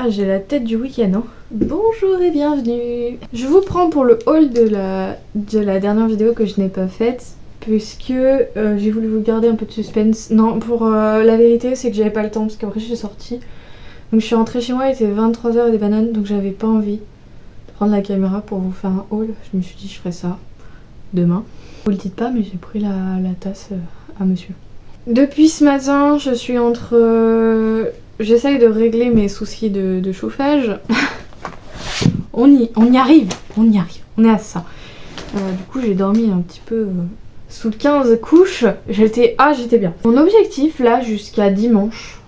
Ah, j'ai la tête du week-end, hein. Bonjour et bienvenue. Je vous prends pour le haul de la dernière vidéo que je n'ai pas faite, puisque j'ai voulu vous garder un peu de suspense. Non, pour la vérité, c'est que j'avais pas le temps, parce qu'après je suis sortie. Donc je suis rentrée chez moi, il était 23h et des bananes, donc j'avais pas envie de prendre la caméra pour vous faire un haul. Je me suis dit, je ferai ça demain. Vous le dites pas, mais j'ai pris la tasse à monsieur. Depuis ce matin, je suis entre... J'essaye de régler mes soucis de chauffage. on y arrive, on est à ça. Du coup, j'ai dormi un petit peu sous 15 couches. J'étais bien. Mon objectif là, jusqu'à dimanche,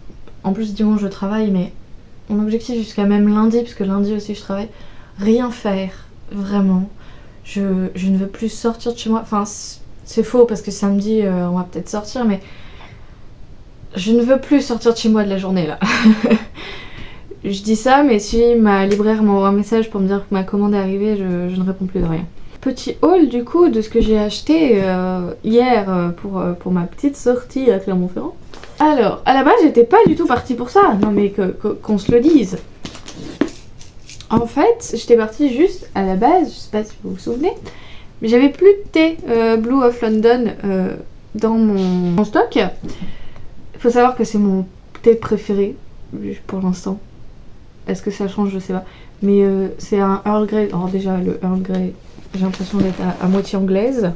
en plus dimanche je travaille, mais mon objectif jusqu'à même lundi, parce que lundi aussi je travaille, rien faire, vraiment. Je ne veux plus sortir de chez moi. Enfin, c'est faux parce que samedi on va peut-être sortir, mais je ne veux plus sortir de chez moi de la journée là. Je dis ça, mais si ma libraire m'envoie un message pour me dire que ma commande est arrivée, je ne réponds plus de rien. Petit haul du coup de ce que j'ai acheté hier pour ma petite sortie à Clermont-Ferrand. Alors, à la base, j'étais pas du tout partie pour ça. Non mais qu'on se le dise. En fait, j'étais partie juste à la base, je sais pas si vous vous souvenez, mais j'avais plus de thé Blue of London dans mon stock. Il faut savoir que c'est mon thé préféré pour l'instant. Est-ce que ça change? Je sais pas. Mais c'est un Earl Grey. Alors déjà, le Earl Grey, j'ai l'impression d'être à moitié anglaise.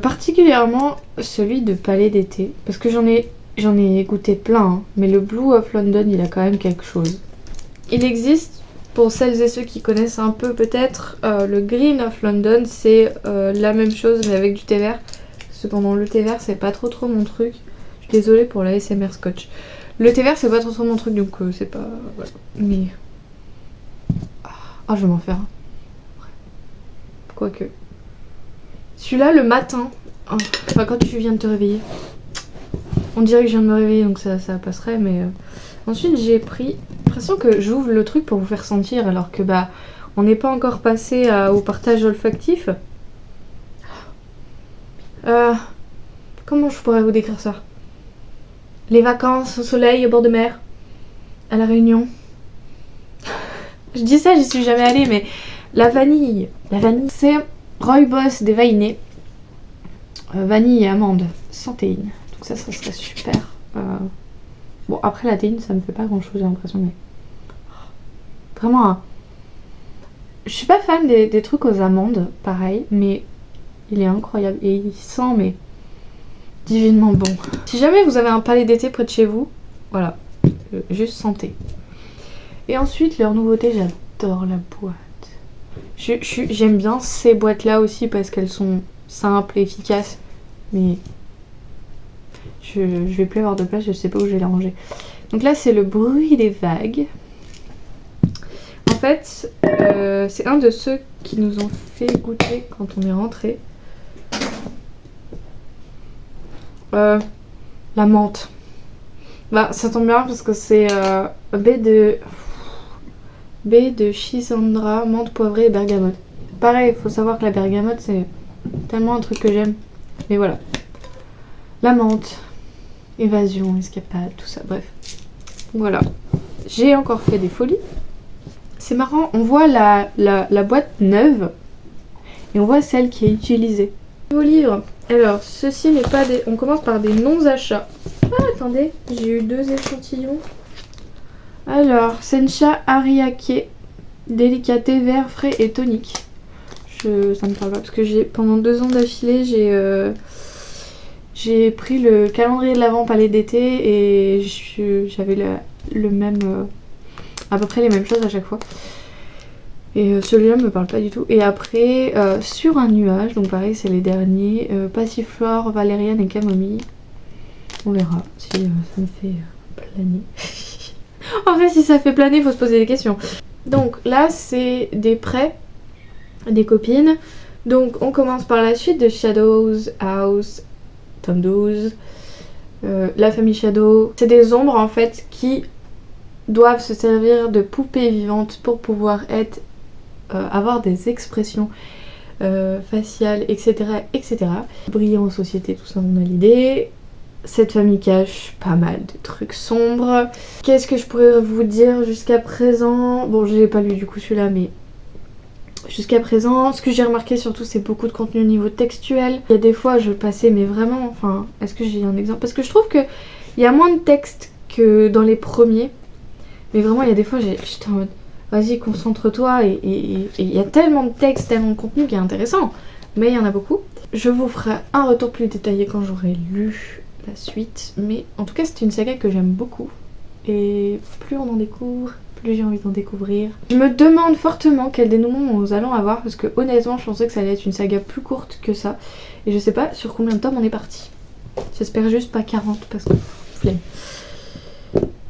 Particulièrement celui de Palais d'été. Parce que j'en ai goûté plein. Hein, mais le Blue of London, il a quand même quelque chose. Il existe, pour celles et ceux qui connaissent un peu peut-être, le Green of London. C'est la même chose mais avec du thé vert. Cependant, le thé vert, c'est pas trop mon truc. Désolée pour la ASMR scotch. Le thé vert c'est pas trop mon truc, donc c'est pas... Voilà. Mais... Ah, je vais m'en faire un. Quoique. Celui-là le matin, enfin quand tu viens de te réveiller. On dirait que je viens de me réveiller donc ça passerait, mais... Ensuite j'ai pris... l'impression que j'ouvre le truc pour vous faire sentir alors que bah... On n'est pas encore passé au partage olfactif. Comment je pourrais vous décrire ça? Les vacances au soleil, au bord de mer, à la Réunion. Je dis ça, j'y suis jamais allée, mais la vanille, c'est Rooibos déveiné, vanille et amande, sans théine. Donc ça serait super. Bon, après la théine, ça me fait pas grand chose, j'ai l'impression, mais vraiment, je suis pas fan des trucs aux amandes, pareil, mais il est incroyable et il sent, mais divinement bon. Si jamais vous avez un palais d'été près de chez vous, voilà, juste sentez. Et ensuite, leur nouveauté, j'adore la boîte. J'aime bien ces boîtes-là aussi parce qu'elles sont simples et efficaces. Mais je vais plus avoir de place, je sais pas où je vais la ranger. Donc là, c'est le bruit des vagues. En fait, c'est un de ceux qui nous ont fait goûter quand on est rentré. La menthe. Bah ça tombe bien parce que c'est baie de Schisandra, menthe poivrée et bergamote. Pareil, il faut savoir que la bergamote c'est tellement un truc que j'aime. Mais voilà. La menthe, évasion, escapade, tout ça, bref. Voilà. J'ai encore fait des folies. C'est marrant, on voit la boîte neuve et on voit celle qui est utilisée. Vos livres. Alors, ceci n'est pas des... On commence par des non-achats. Ah, attendez, j'ai eu 2 échantillons. Alors, Sencha Ariake, délicaté, vert, frais et tonique. Ça me parle pas parce que pendant 2 ans d'affilée, j'ai pris le calendrier de l'Avent Palais d'été et j'avais le même... à peu près les mêmes choses à chaque fois. Et celui-là me parle pas du tout. Et après, sur un nuage, donc pareil, c'est les derniers. Passiflore, valériane et camomille. On verra si ça me fait planer. En fait, si ça fait planer, il faut se poser des questions. Donc là, c'est des prêts, des copines. Donc on commence par la suite de Shadows House, tome 12. La famille Shadow. C'est des ombres en fait qui doivent se servir de poupées vivantes pour pouvoir avoir des expressions faciales, etc. Briller en société, tout ça on a l'idée. Cette famille cache pas mal de trucs sombres. Qu'est-ce que je pourrais vous dire jusqu'à présent? Bon, je l'ai pas lu du coup celui-là, mais jusqu'à présent, ce que j'ai remarqué surtout, c'est beaucoup de contenu au niveau textuel. Il y a des fois, je passais, mais vraiment, enfin, est-ce que j'ai un exemple? Parce que je trouve que il y a moins de texte que dans les premiers. Mais vraiment, il y a des fois, j'étais en mode, vas-y, concentre-toi. Et il y a tellement de texte, tellement de contenu qui est intéressant. Mais il y en a beaucoup. Je vous ferai un retour plus détaillé quand j'aurai lu la suite. Mais en tout cas, c'est une saga que j'aime beaucoup. Et plus on en découvre, plus j'ai envie d'en découvrir. Je me demande fortement quel dénouement nous allons avoir. Parce que honnêtement, je pensais que ça allait être une saga plus courte que ça. Et je sais pas sur combien de tomes on est parti. J'espère juste pas 40 parce que flemme.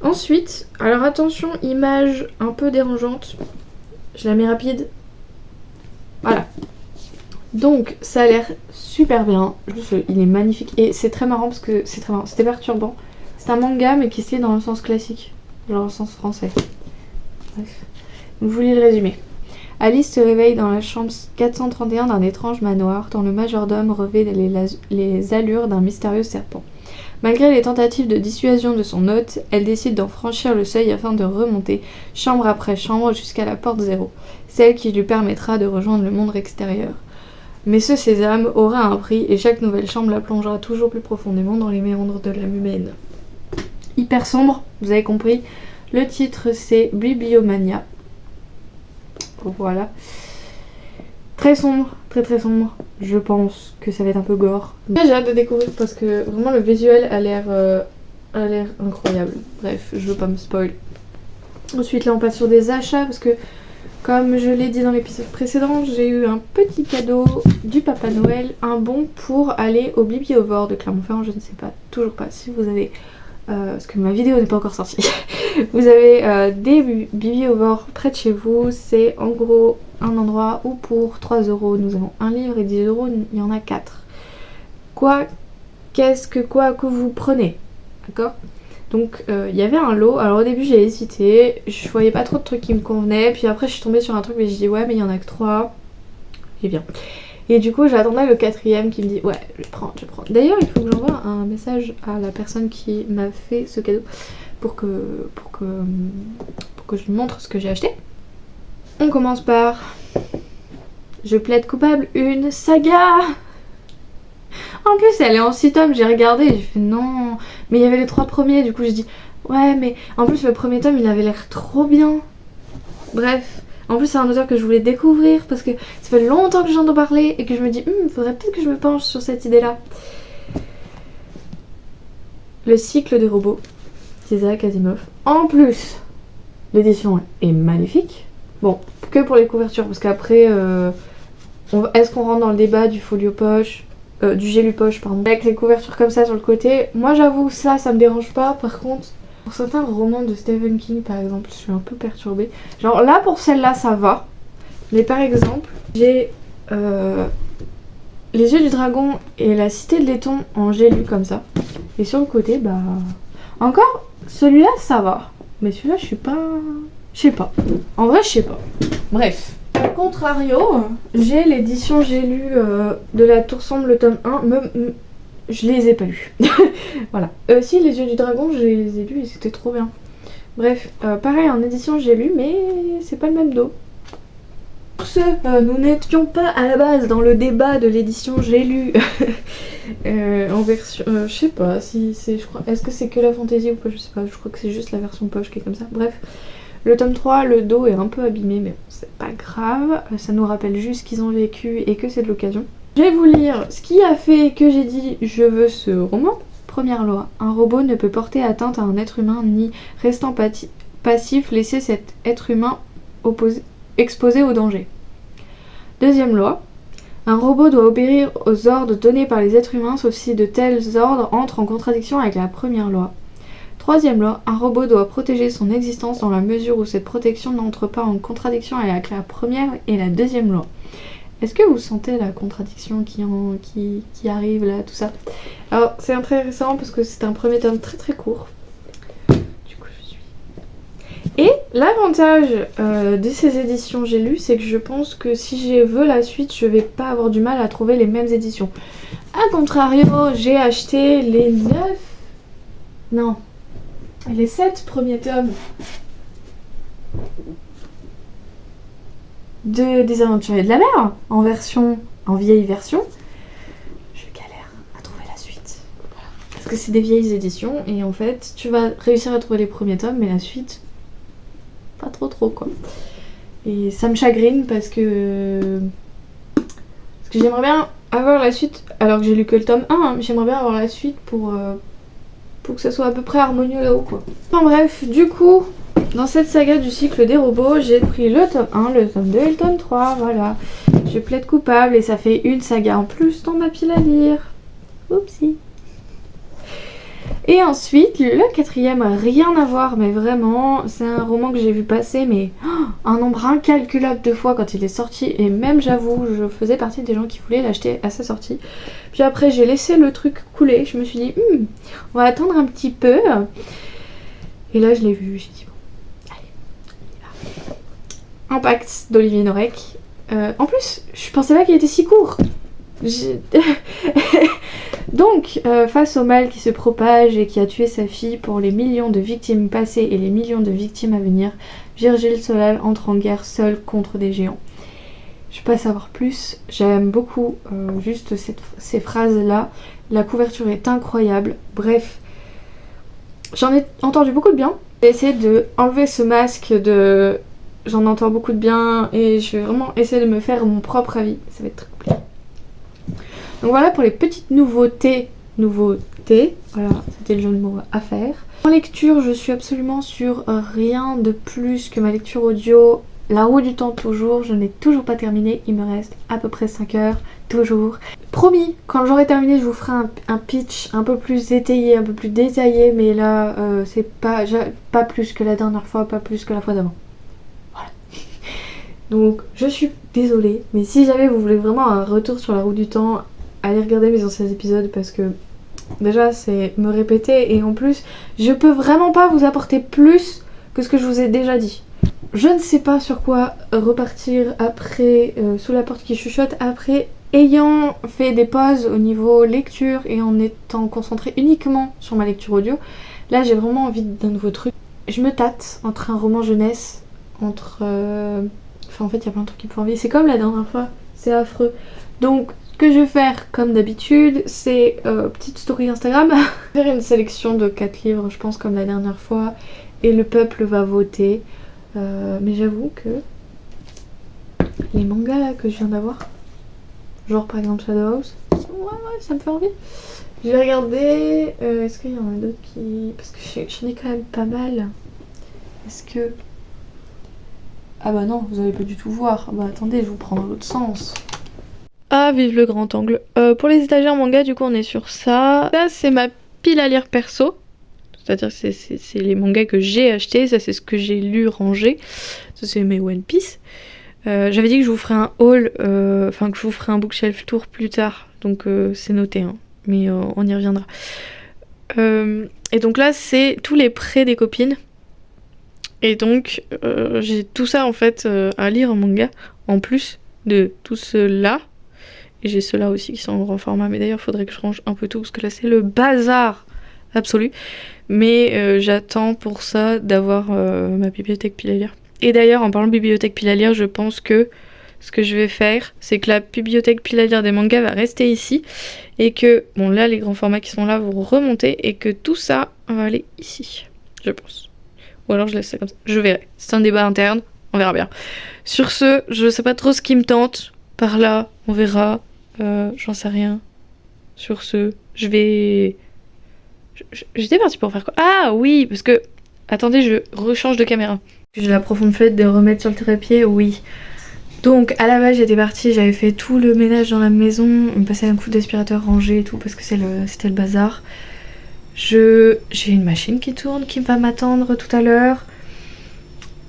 Ensuite, alors attention, image un peu dérangeante. Je la mets rapide. Voilà. Donc ça a l'air super bien. Il est magnifique. Et c'est très marrant parce que c'est très marrant. C'était perturbant. C'est un manga mais qui se lit dans le sens classique. Genre dans le sens français. Bref. Donc, je vous lis le résumé. Alice se réveille dans la chambre 431 d'un étrange manoir dont le majordome revêt les allures d'un mystérieux serpent. Malgré les tentatives de dissuasion de son hôte, elle décide d'en franchir le seuil afin de remonter, chambre après chambre, jusqu'à la porte 0, celle qui lui permettra de rejoindre le monde extérieur. Mais ce sésame aura un prix et chaque nouvelle chambre la plongera toujours plus profondément dans les méandres de l'âme humaine. Hyper sombre, vous avez compris. Le titre c'est Bibliomania. Voilà. Très sombre, très sombre. Je pense que ça va être un peu gore. J'ai hâte de découvrir parce que vraiment le visuel a l'air incroyable. Bref, je veux pas me spoil. Ensuite là on passe sur des achats parce que comme je l'ai dit dans l'épisode précédent, j'ai eu un petit cadeau du Papa Noël, un bon pour aller au Bibliovore de Clermont-Ferrand. Je ne sais pas, toujours pas si vous avez... parce que ma vidéo n'est pas encore sortie. Vous avez des bibliovores près de chez vous. C'est en gros un endroit où pour 3 € nous avons un livre et 10 € il y en a 4. Quoi que vous prenez. D'accord? Donc il y avait un lot. Alors au début j'ai hésité. Je voyais pas trop de trucs qui me convenaient. Puis après je suis tombée sur un truc mais je dis ouais mais il y en a que 3. Et bien. Et du coup j'attendais le 4e qui me dit ouais je prends. D'ailleurs il faut que j'envoie un message à la personne qui m'a fait ce cadeau pour que je lui montre ce que j'ai acheté. On commence par Je plaide coupable, une saga. En plus elle est en 6 tomes, j'ai regardé et j'ai fait non. Mais il y avait les 3 premiers, du coup j'ai dit ouais mais en plus le premier tome il avait l'air trop bien. Bref. En plus c'est un auteur que je voulais découvrir parce que ça fait longtemps que j'en ai parlé et que je me dis faudrait peut-être que je me penche sur cette idée là. Le cycle des robots d'Isaac Asimov. En plus l'édition est magnifique. Bon, que pour les couvertures parce qu'après est-ce qu'on rentre dans le débat du folio poche, du gélu poche pardon, avec les couvertures comme ça sur le côté. Moi j'avoue ça me dérange pas. Par contre pour certains romans de Stephen King par exemple, je suis un peu perturbée. Genre là pour celle-là ça va. Mais par exemple, j'ai Les Yeux du Dragon et La Cité de Laiton en gélu comme ça. Et sur le côté, bah... Encore, celui-là ça va. Mais celui-là je suis pas... Je sais pas. En vrai je sais pas. Bref. A contrario, j'ai l'édition j'ai lu de La Tour Sombre le tome 1. Je les ai pas lus. Voilà. Si Les Yeux du Dragon, je les ai lus et c'était trop bien. Bref, pareil en édition j'ai lu, mais c'est pas le même dos. Pour ce, nous n'étions pas à la base dans le débat de l'édition j'ai lu en version... je sais pas si c'est... Est-ce que c'est que la fantaisie ou pas? Je sais pas, je crois que c'est juste la version poche qui est comme ça. Bref, le tome 3, le dos est un peu abîmé, mais bon, c'est pas grave. Ça nous rappelle juste qu'ils ont vécu et que c'est de l'occasion. Je vais vous lire ce qui a fait que j'ai dit je veux ce roman. Première loi, un robot ne peut porter atteinte à un être humain ni restant passif laisser cet être humain exposé au danger. Deuxième loi, un robot doit obéir aux ordres donnés par les êtres humains sauf si de tels ordres entrent en contradiction avec la première loi. Troisième loi, un robot doit protéger son existence dans la mesure où cette protection n'entre pas en contradiction avec la première et la deuxième loi. Est-ce que vous sentez la contradiction qui arrive là, tout ça? Alors c'est intéressant parce que c'est un premier tome très court. Du coup je suis... Et l'avantage de ces éditions j'ai lu, c'est que je pense que si je veux la suite, je vais pas avoir du mal à trouver les mêmes éditions. A contrario, j'ai acheté les 9... Non, les 7 premiers tomes des Aventuriers de la Mer en vieille version. Je galère à trouver la suite. Voilà. Parce que c'est des vieilles éditions et en fait, tu vas réussir à trouver les premiers tomes, mais la suite, pas trop quoi. Et ça me chagrine parce que j'aimerais bien avoir la suite, alors que j'ai lu que le tome 1, hein, mais j'aimerais bien avoir la suite pour que ça soit à peu près harmonieux là-haut quoi. Enfin bref, du coup, dans cette saga du cycle des robots, j'ai pris le tome 1, le tome 2 et le tome 3, voilà. Je plaide coupable et ça fait une saga en plus dans ma pile à lire. Oupsie. Et ensuite, le quatrième, rien à voir, mais vraiment, c'est un roman que j'ai vu passer, mais un nombre incalculable de fois quand il est sorti. Et même, j'avoue, je faisais partie des gens qui voulaient l'acheter à sa sortie. Puis après, j'ai laissé le truc couler. Je me suis dit, on va attendre un petit peu. Et là, je l'ai vu. J'ai dit, bon, allez, on y va. Impact d'Olivier Norek. En plus, je pensais pas qu'il était si court. Donc, face au mal qui se propage et qui a tué sa fille, pour les millions de victimes passées et les millions de victimes à venir, Virgile Solal entre en guerre seul contre des géants. Je ne vais pas savoir plus, j'aime beaucoup juste ces phrases-là. La couverture est incroyable. Bref, j'en ai entendu beaucoup de bien. J'ai essayé de enlever ce masque de... J'en entends beaucoup de bien et je vais vraiment essayer de me faire mon propre avis. Ça va être très compliqué. Donc voilà pour les petites nouveautés. Voilà, c'était le jeu de mots à faire. En lecture, je suis absolument sur rien de plus que ma lecture audio. La roue du temps toujours, je n'ai toujours pas terminé. Il me reste à peu près 5 heures, toujours. Promis, quand j'aurai terminé, je vous ferai un pitch un peu plus étayé, un peu plus détaillé. Mais là, c'est pas plus que la dernière fois, pas plus que la fois d'avant. Voilà. Donc, je suis désolée. Mais si jamais vous voulez vraiment un retour sur la roue du temps, allez regarder mes anciens épisodes parce que déjà c'est me répéter et en plus je peux vraiment pas vous apporter plus que ce que je vous ai déjà dit. Je ne sais pas sur quoi repartir après sous la porte qui chuchote, après ayant fait des pauses au niveau lecture et en étant concentrée uniquement sur ma lecture audio. Là j'ai vraiment envie d'un nouveau truc. Je me tâte entre un roman jeunesse, entre... Enfin en fait il y a plein de trucs qui me font envie. C'est comme la dernière fois, c'est affreux. Donc ce que je vais faire comme d'habitude, c'est petite story Instagram, faire une sélection de 4 livres, je pense comme la dernière fois, et le peuple va voter. Mais j'avoue que les mangas là que je viens d'avoir, genre par exemple Shadow House, ouais, ça me fait envie. Je vais regarder, est-ce qu'il y en a d'autres qui... Parce que j'en ai quand même pas mal. Est-ce que... Ah bah non, vous allez pas du tout voir. Bah attendez, je vous prends dans l'autre sens. Ah, vive le grand angle. Pour les étagères manga, du coup, on est sur ça. Ça, c'est ma pile à lire perso. C'est-à-dire que c'est les mangas que j'ai achetés. Ça, c'est ce que j'ai lu, rangé. Ça, c'est mes One Piece. J'avais dit que je vous ferai un haul, enfin que je vous ferai un bookshelf tour plus tard. Donc, c'est noté, hein. Mais on y reviendra. Et donc là, c'est tous les prêts des copines. Et donc, j'ai tout ça, en fait, à lire en manga. En plus de tout cela. Et j'ai ceux-là aussi qui sont en grand format. Mais d'ailleurs, il faudrait que je range un peu tout. Parce que là, c'est le bazar absolu. Mais j'attends pour ça d'avoir ma bibliothèque pile à lire. Et d'ailleurs, en parlant de bibliothèque pile à lire, je pense que ce que je vais faire, c'est que la bibliothèque pile à lire des mangas va rester ici. Et que, bon là, les grands formats qui sont là vont remonter. Et que tout ça va aller ici. Je pense. Ou alors je laisse ça comme ça. Je verrai. C'est un débat interne. On verra bien. Sur ce, je sais pas trop ce qui me tente. Par là, on verra. J'en sais rien. Sur ce, je vais... J'étais partie pour faire quoi? Ah oui, parce que... Attendez, je rechange de caméra. J'ai la profonde flemme de remettre sur le trépied, oui. Donc, à la base, j'étais partie, j'avais fait tout le ménage dans la maison, me passer un coup d'aspirateur rangé et tout, parce que c'était le bazar. J'ai une machine qui tourne, qui va m'attendre tout à l'heure.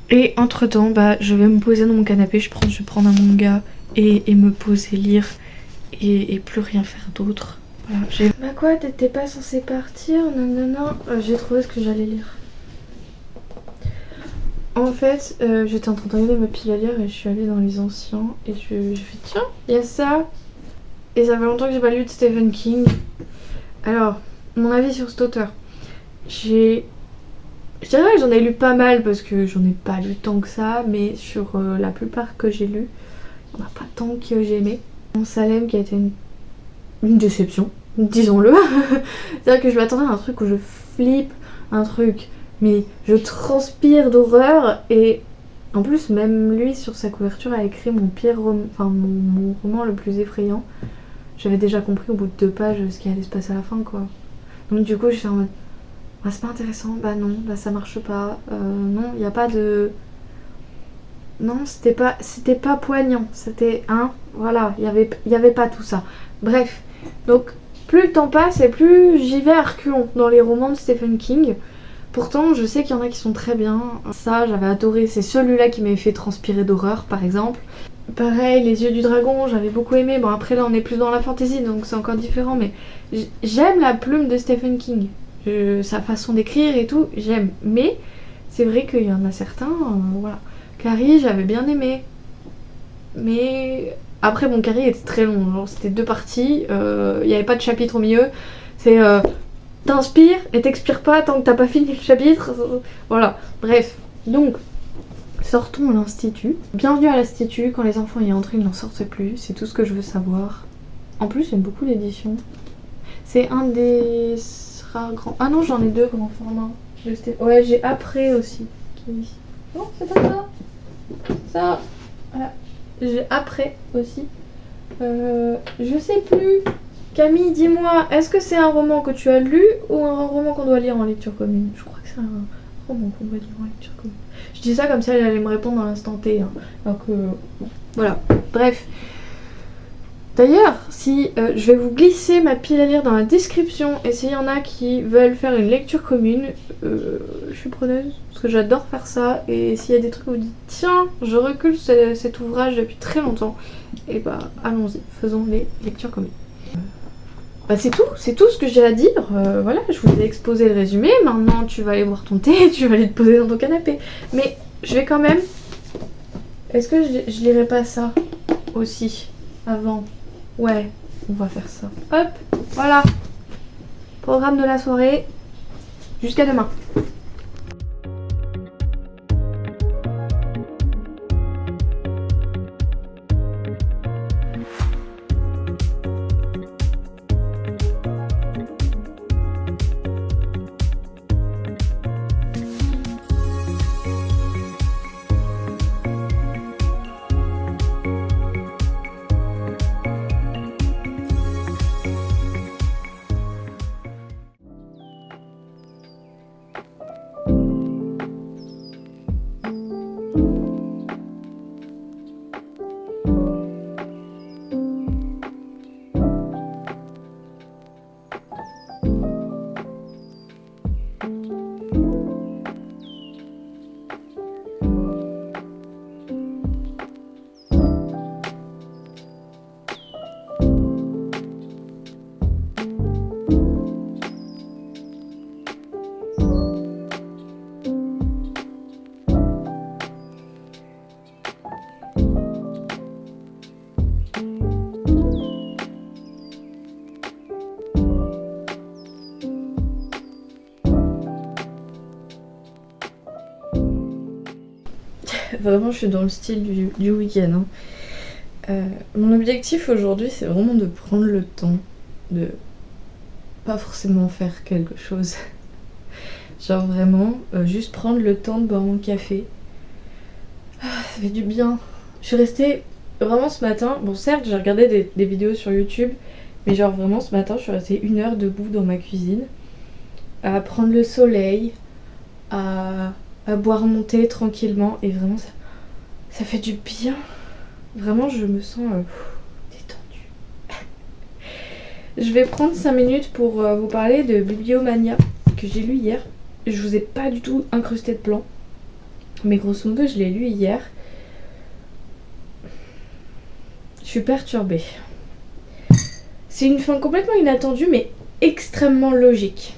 Et entre-temps, bah, je vais me poser dans mon canapé, je vais prendre un manga et me poser, lire. Et plus rien faire d'autre. Voilà, bah quoi, t'étais pas censée partir? Non, j'ai trouvé ce que j'allais lire. En fait, j'étais en train de regarder ma pile à lire et je suis allée dans les anciens et j'ai fait tiens, il y a ça. Et ça fait longtemps que j'ai pas lu de Stephen King. Alors, mon avis sur cet auteur. Je dirais que j'en ai lu pas mal parce que j'en ai pas lu tant que ça, mais sur la plupart que j'ai lu, il n'y en a pas tant que j'ai aimé. Salem qui a été une déception, disons-le. C'est-à-dire que je m'attendais à un truc où je flippe, un truc, mais je transpire d'horreur. Et en plus, même lui, sur sa couverture, a écrit mon mon roman le plus effrayant. J'avais déjà compris au bout de 2 pages ce qui allait se passer à la fin, quoi. Donc du coup, je suis en mode, ah, c'est pas intéressant, bah non, bah ça marche pas, non, il y a pas de... Non, c'était pas poignant, c'était, voilà, il y avait pas tout ça. Bref, donc plus le temps passe et plus j'y vais à reculons dans les romans de Stephen King. Pourtant, je sais qu'il y en a qui sont très bien. Ça, j'avais adoré, c'est celui-là qui m'avait fait transpirer d'horreur, par exemple. Pareil, Les Yeux du Dragon, j'avais beaucoup aimé. Bon, après là, on est plus dans la fantasy, donc c'est encore différent, mais j'aime la plume de Stephen King. Sa façon d'écrire et tout, j'aime. Mais c'est vrai qu'il y en a certains, voilà. Carrie, j'avais bien aimé. Mais après, bon, Carrie était très long, genre c'était 2 parties, il n'y avait pas de chapitre au milieu. C'est t'inspires et t'expires pas tant que t'as pas fini le chapitre. Voilà, bref. Donc, sortons à l'institut. Bienvenue à l'institut, quand les enfants y entrent, ils n'en sortent plus. C'est tout ce que je veux savoir. En plus, j'aime beaucoup l'édition. C'est un des rares grands... Ah non, j'en ai 2 grands formats. Ouais, j'ai Après aussi. Qui est ici. Non, c'est pas ça. Ça, voilà. J'ai Après aussi. Je sais plus. Camille, dis-moi, est-ce que c'est un roman que tu as lu ou un roman qu'on doit lire en lecture commune? Je crois que c'est un roman qu'on doit lire en lecture commune. Je dis ça comme ça, elle allait me répondre dans l'instant T. Hein. Donc, voilà. Bref. D'ailleurs, si je vais vous glisser ma pile à lire dans la description, et s'il y en a qui veulent faire une lecture commune, je suis preneuse, parce que j'adore faire ça, et s'il y a des trucs où vous dites tiens, je recule cet ouvrage depuis très longtemps, et bah allons-y, faisons les lectures communes. Bah c'est tout ce que j'ai à dire, voilà, je vous ai exposé le résumé, maintenant tu vas aller boire ton thé, tu vas aller te poser dans ton canapé, mais je vais quand même... Est-ce que je lirai pas ça aussi, avant? Ouais, on va faire ça. Hop, voilà. Programme de la soirée. Jusqu'à demain. Vraiment, je suis dans le style du week-end. Hein. Mon objectif aujourd'hui, c'est vraiment de prendre le temps de pas forcément faire quelque chose. Genre vraiment, juste prendre le temps de boire mon café. Ah, ça fait du bien. Je suis restée vraiment ce matin. Bon, certes, j'ai regardé des vidéos sur YouTube, mais genre vraiment ce matin, je suis restée 1 heure debout dans ma cuisine à prendre le soleil, à boire mon thé tranquillement, et vraiment ça fait du bien. Vraiment, je me sens détendue. Je vais prendre 5 minutes pour vous parler de Bibliomania que j'ai lu hier. Je vous ai pas du tout incrusté de plan, mais grosso modo je l'ai lu hier. Je suis perturbée. C'est une fin complètement inattendue mais extrêmement logique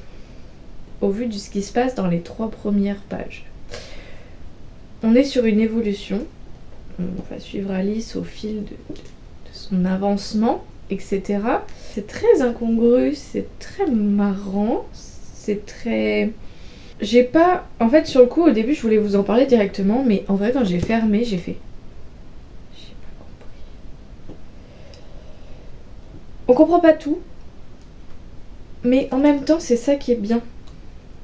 au vu de ce qui se passe dans les 3 premières pages. On est sur une évolution. On va suivre Alice au fil de son avancement. etc. C'est très incongru, c'est très marrant, c'est très... J'ai pas... En fait, sur le coup, au début, je voulais vous en parler directement, mais en vrai, quand j'ai fermé, j'ai fait... J'ai pas compris. On comprend pas tout, mais en même temps, c'est ça qui est bien.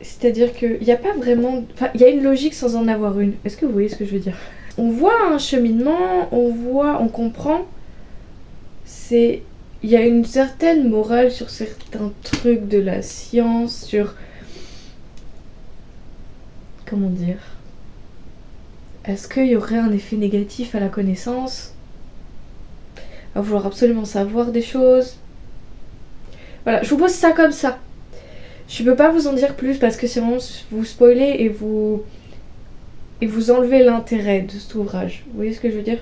C'est-à-dire qu'il n'y a pas vraiment... Enfin, il y a une logique sans en avoir une. Est-ce que vous voyez ce que je veux dire? On voit un cheminement, on comprend. Il y a une certaine morale sur certains trucs de la science, sur... Comment dire? Est-ce qu'il y aurait un effet négatif à la connaissance? À vouloir absolument savoir des choses? Voilà, je vous pose ça comme ça. Je peux pas vous en dire plus parce que sinon vous spoilez et vous enlevez l'intérêt de cet ouvrage. Vous voyez ce que je veux dire?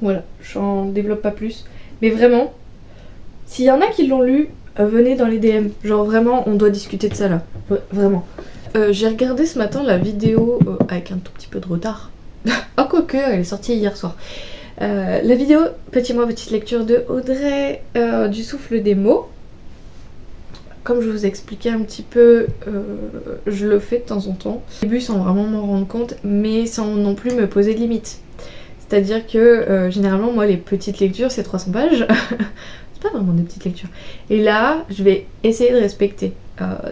Voilà, j'en développe pas plus. Mais vraiment, s'il y en a qui l'ont lu, venez dans les DM. Genre vraiment, on doit discuter de ça là. Vraiment. J'ai regardé ce matin la vidéo avec un tout petit peu de retard. Oh quoique, elle est sortie hier soir. La vidéo Petit moi petite lecture de Audrey du souffle des mots. Comme je vous expliquais un petit peu, je le fais de temps en temps. Au début sans vraiment m'en rendre compte, mais sans non plus me poser de limites. C'est-à-dire que généralement moi les petites lectures c'est 300 pages. C'est pas vraiment des petites lectures. Et là je vais essayer de respecter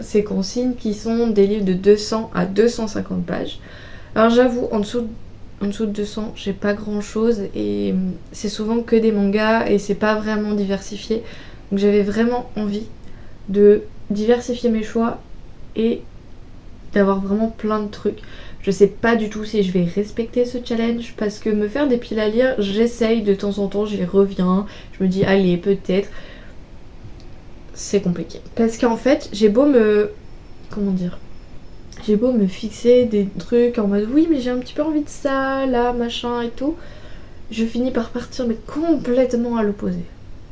ces consignes qui sont des livres de 200 à 250 pages. Alors j'avoue en dessous de 200 j'ai pas grand chose et c'est souvent que des mangas et c'est pas vraiment diversifié. Donc j'avais vraiment envie de diversifier mes choix et d'avoir vraiment plein de trucs. Je sais pas du tout si je vais respecter ce challenge parce que me faire des piles à lire, j'essaye de temps en temps, j'y reviens, je me dis allez peut-être. C'est compliqué. Parce qu'en fait, j'ai beau me... Comment dire? J'ai beau me fixer des trucs en mode oui mais j'ai un petit peu envie de ça, là, machin et tout. Je finis par partir mais complètement à l'opposé.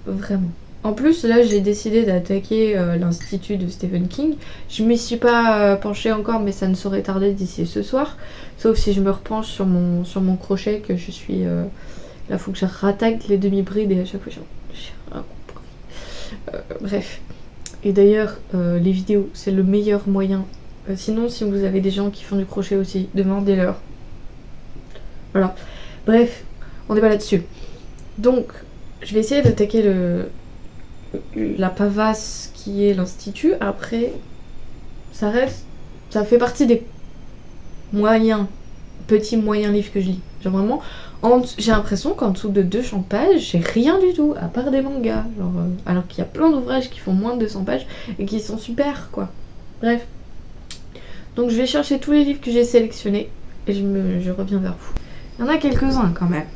Vraiment. En plus, là, j'ai décidé d'attaquer l'Institut de Stephen King. Je m'y suis pas penchée encore, mais ça ne saurait tarder d'ici ce soir. Sauf si je me repenche sur mon crochet, que je suis... Là, faut que je rattaque les demi-brides et à chaque fois, j'ai rien compris. Bref. Et d'ailleurs, les vidéos, c'est le meilleur moyen. Sinon, si vous avez des gens qui font du crochet aussi, demandez-leur. Voilà. Bref, on n'est pas là-dessus. Donc, je vais essayer d'attaquer la pavasse qui est l'Institut. Après, ça fait partie des petits moyens livres que je lis. Genre vraiment, j'ai l'impression qu'en dessous de 200 pages, j'ai rien du tout, à part des mangas. Genre, alors qu'il y a plein d'ouvrages qui font moins de 200 pages et qui sont super, quoi. Bref. Donc je vais chercher tous les livres que j'ai sélectionnés et je reviens vers vous. Il y en a quelques-uns quand même.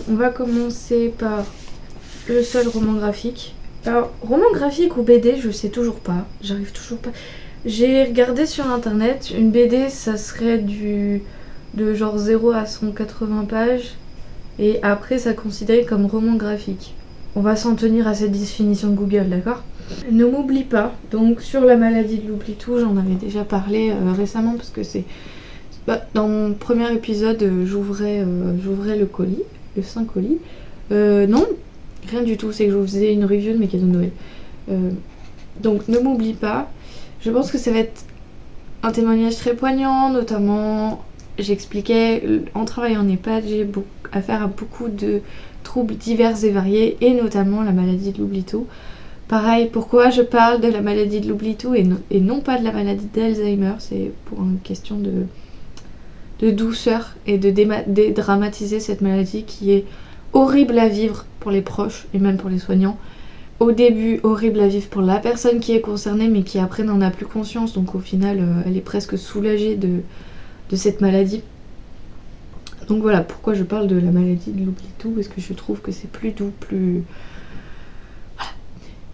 On va commencer par le seul roman graphique. Alors, roman graphique ou BD, je sais toujours pas. J'arrive toujours pas. J'ai regardé sur internet, une BD ça serait de genre 0 à 180 pages. Et après ça considéré comme roman graphique. On va s'en tenir à cette définition de Google, d'accord? Ne m'oublie pas. Donc sur la maladie de l'oubli tout, j'en avais déjà parlé récemment parce que c'est... dans mon premier épisode, j'ouvrais le colis, le Saint colis. Non, rien du tout, c'est que je vous faisais une review de mes cadeaux de Noël. Donc ne m'oublie pas. Je pense que ça va être un témoignage très poignant, notamment j'expliquais en travaillant en EHPAD, j'ai affaire à beaucoup de troubles divers et variés et notamment la maladie de l'oubli tout. Pareil, pourquoi je parle de la maladie de l'oubli tout et non pas de la maladie d'Alzheimer, c'est pour une question de douceur et de dédramatiser cette maladie qui est horrible à vivre pour les proches et même pour les soignants. Au début, horrible à vivre pour la personne qui est concernée mais qui après n'en a plus conscience, donc au final elle est presque soulagée de cette maladie. Donc voilà pourquoi je parle de la maladie de l'oubli tout, parce que je trouve que c'est plus doux, plus...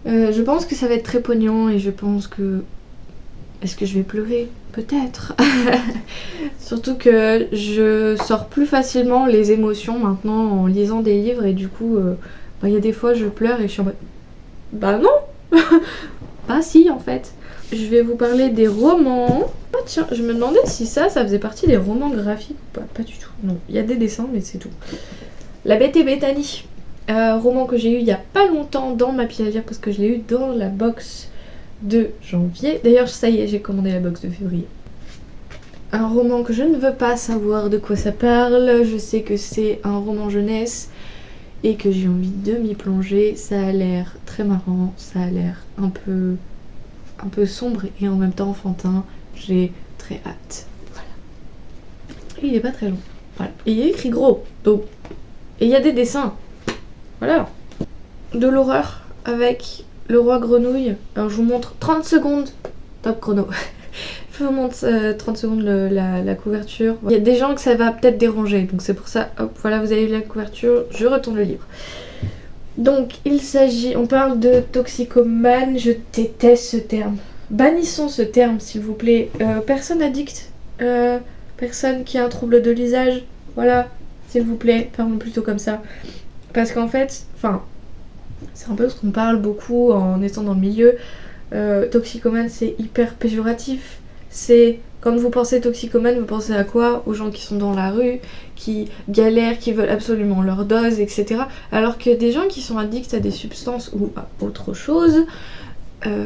Voilà. Je pense que ça va être très poignant et je pense que... Est-ce que je vais pleurer? Peut-être. Surtout que je sors plus facilement les émotions maintenant en lisant des livres et du coup, y a des fois je pleure et je suis en mode... Bah non. Bah si en fait. Je vais vous parler des romans. Ah tiens, je me demandais si ça faisait partie des romans graphiques ou pas. Pas du tout. Non, il y a des dessins mais c'est tout. La Bête et Bethany. Roman que j'ai eu il y a pas longtemps dans ma pile à lire parce que je l'ai eu dans la box de janvier. D'ailleurs ça y est, j'ai commandé la box de février. Un roman que je ne veux pas savoir de quoi ça parle. Je sais que c'est un roman jeunesse et que j'ai envie de m'y plonger. Ça a l'air très marrant, ça a l'air un peu sombre et en même temps enfantin. J'ai très hâte. Voilà. Et il est pas très long. Voilà. Et il est écrit gros. Donc. Et il y a des dessins. Voilà. De l'horreur avec le roi grenouille. Alors je vous montre 30 secondes. Top chrono. Je vous montre 30 secondes la couverture. Il y a des gens que ça va peut-être déranger. Donc c'est pour ça. Hop, voilà, vous avez vu la couverture. Je retourne le livre. Donc il s'agit. On parle de toxicomane. Je déteste ce terme. Bannissons ce terme s'il vous plaît. Personne addict. Personne qui a un trouble de l'usage. Voilà. S'il vous plaît. Parlons plutôt comme ça. Parce qu'en fait, c'est un peu ce qu'on parle beaucoup en étant dans le milieu. Toxicomane, c'est hyper péjoratif. C'est quand vous pensez toxicomane, vous pensez à quoi? Aux gens qui sont dans la rue, qui galèrent, qui veulent absolument leur dose, etc. Alors que des gens qui sont addicts à des substances ou à autre chose,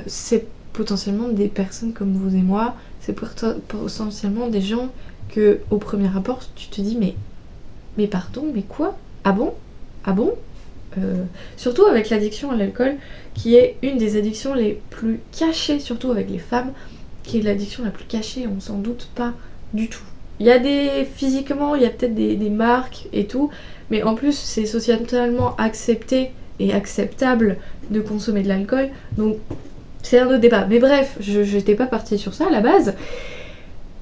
c'est potentiellement des personnes comme vous et moi. C'est potentiellement des gens que, au premier abord, tu te dis mais pardon, mais quoi? Ah bon? Ah bon? Surtout avec l'addiction à l'alcool, qui est une des addictions les plus cachées, surtout avec les femmes, qui est l'addiction la plus cachée, on s'en doute pas du tout. Il y a physiquement, il y a peut-être des marques et tout, mais en plus c'est socialement accepté et acceptable de consommer de l'alcool, donc c'est un autre débat. Mais bref, je n'étais pas partie sur ça à la base.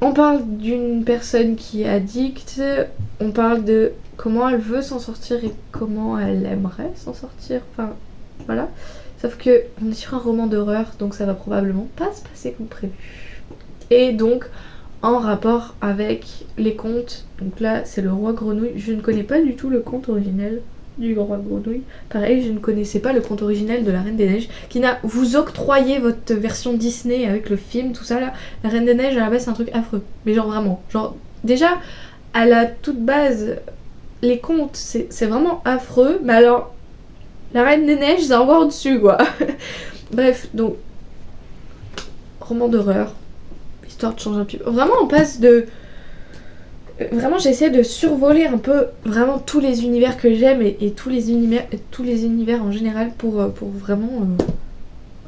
On parle d'une personne qui est addicte, on parle de comment elle veut s'en sortir et comment elle aimerait s'en sortir, enfin voilà. Sauf que on est sur un roman d'horreur, donc ça va probablement pas se passer comme prévu. Et donc en rapport avec les contes, donc là c'est le roi grenouille, je ne connais pas du tout le conte originel du roi grenouille. Pareil, je ne connaissais pas le conte originel de la Reine des Neiges, qui n'a vous octroyé votre version Disney avec le film, tout ça là. La Reine des Neiges à la base c'est un truc affreux, mais genre vraiment, genre déjà à la toute base les contes c'est vraiment affreux, mais alors la Reine des Neiges c'est encore au-dessus quoi. Bref, donc roman d'horreur, histoire de changer un petit peu. Vraiment on passe de... Vraiment j'essaie de survoler un peu vraiment tous les univers que j'aime et tous les univers en général pour vraiment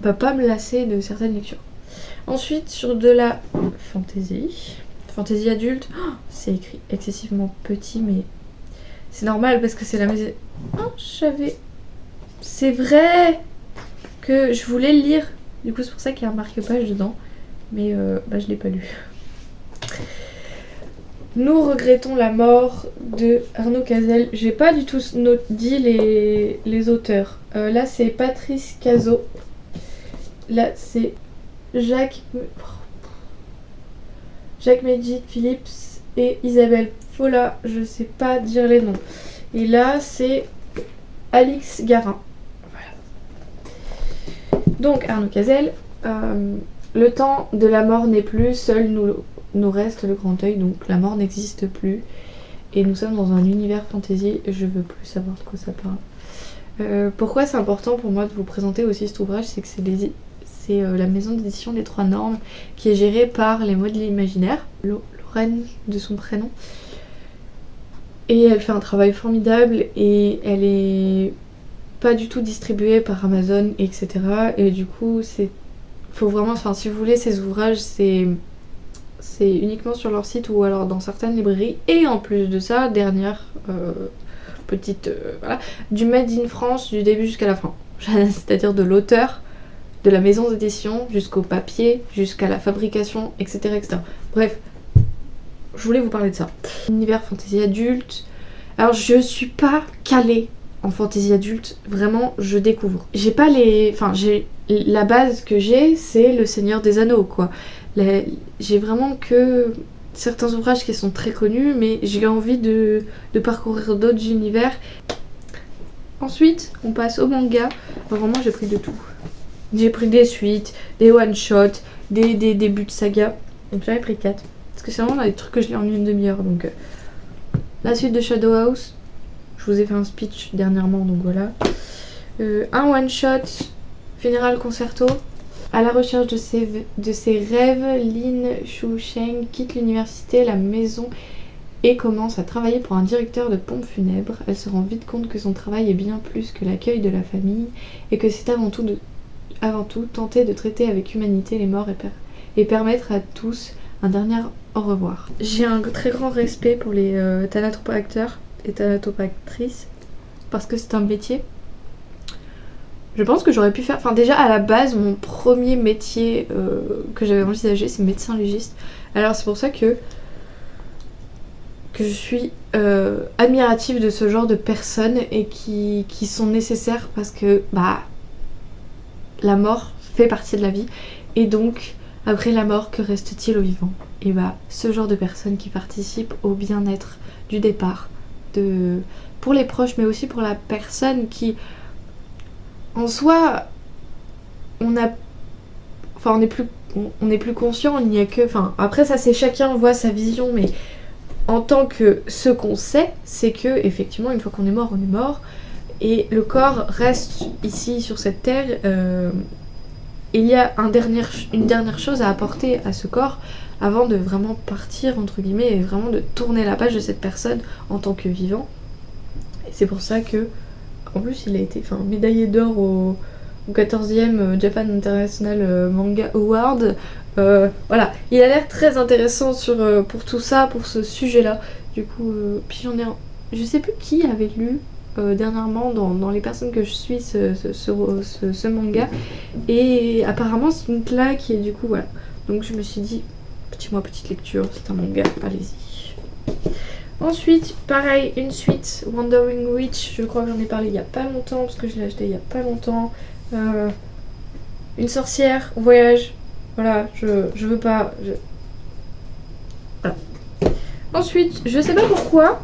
pas me lasser de certaines lectures. Ensuite sur de la fantasy adulte, c'est écrit excessivement petit mais c'est normal parce que c'est la maison... C'est vrai que je voulais le lire, du coup c'est pour ça qu'il y a un marque-page dedans, mais je l'ai pas lu. Nous regrettons la mort de Arnaud Cazelle. J'ai pas du tout dit les auteurs. Là c'est Patrice Cazot. Là c'est Jacques Médit Phillips et Isabelle Folla. Je sais pas dire les noms. Et là c'est Alix Garin. Voilà. Donc Arnaud Cazelle. Le temps de la mort n'est plus, seul nous reste le grand œil, donc la mort n'existe plus. Et nous sommes dans un univers fantasy, je veux plus savoir de quoi ça parle. Pourquoi c'est important pour moi de vous présenter aussi cet ouvrage, c'est que c'est la maison d'édition des Trois Normes qui est gérée par les mots de l'imaginaire, Lorraine de son prénom. Et elle fait un travail formidable et elle est pas du tout distribuée par Amazon, etc. Et du coup, faut vraiment, si vous voulez ces ouvrages, c'est uniquement sur leur site ou alors dans certaines librairies. Et en plus de ça, dernière petite... voilà, du Made in France du début jusqu'à la fin. C'est-à-dire de l'auteur, de la maison d'édition, jusqu'au papier, jusqu'à la fabrication, etc., etc. Bref, je voulais vous parler de ça. Univers fantasy adulte. Alors je suis pas calée en fantasy adulte, vraiment je découvre. J'ai pas la base que j'ai, c'est le Seigneur des Anneaux quoi. J'ai vraiment que certains ouvrages qui sont très connus, mais j'ai envie de parcourir d'autres univers. Ensuite, on passe au manga. Vraiment, j'ai pris de tout. J'ai pris des suites, des one-shots, des débuts de saga. Donc j'avais pris 4. Parce que c'est vraiment des trucs que je lis en une demi-heure. Donc la suite de Shadow House, Je vous ai fait un speech dernièrement, donc voilà. Un one-shot, Funeral Concerto. À la recherche de ses rêves, Lin Shusheng quitte l'université, la maison et commence à travailler pour un directeur de pompe funèbre. Elle se rend vite compte que son travail est bien plus que l'accueil de la famille et que c'est avant tout tenter de traiter avec humanité les morts et permettre à tous un dernier au revoir. J'ai un très grand respect pour les thanatopracteurs et thanatopractrices parce que c'est un métier. Je pense que j'aurais pu faire... Enfin déjà à la base mon premier métier que j'avais envisagé c'est médecin légiste. Alors c'est pour ça que je suis admirative de ce genre de personnes et qui sont nécessaires parce que la mort fait partie de la vie et donc après la mort que reste-t-il aux vivants? Et ce genre de personnes qui participent au bien-être du départ pour les proches mais aussi pour la personne qui en soi on n'est plus conscient, il n'y a que... Enfin après ça c'est chacun voit sa vision mais en tant que ce qu'on sait, c'est que effectivement une fois qu'on est mort, on est mort et le corps reste ici sur cette terre. Il y a une dernière chose à apporter à ce corps avant de vraiment partir entre guillemets et vraiment de tourner la page de cette personne en tant que vivant. Et c'est pour ça que en plus il a été médaillé d'or au 14e Japan International Manga Award. Voilà, il a l'air très intéressant pour tout ça, pour ce sujet-là. Du coup, puis je sais plus qui avait lu dernièrement dans les personnes que je suis ce manga. Et apparemment c'est une claque et du coup voilà. Donc je me suis dit, petite lecture, c'est un manga, allez-y. Ensuite, pareil, une suite, Wandering Witch, je crois que j'en ai parlé il y a pas longtemps, parce que je l'ai acheté il y a pas longtemps. Une sorcière, voyage. Voilà, je veux pas... Voilà. Ensuite, je sais pas pourquoi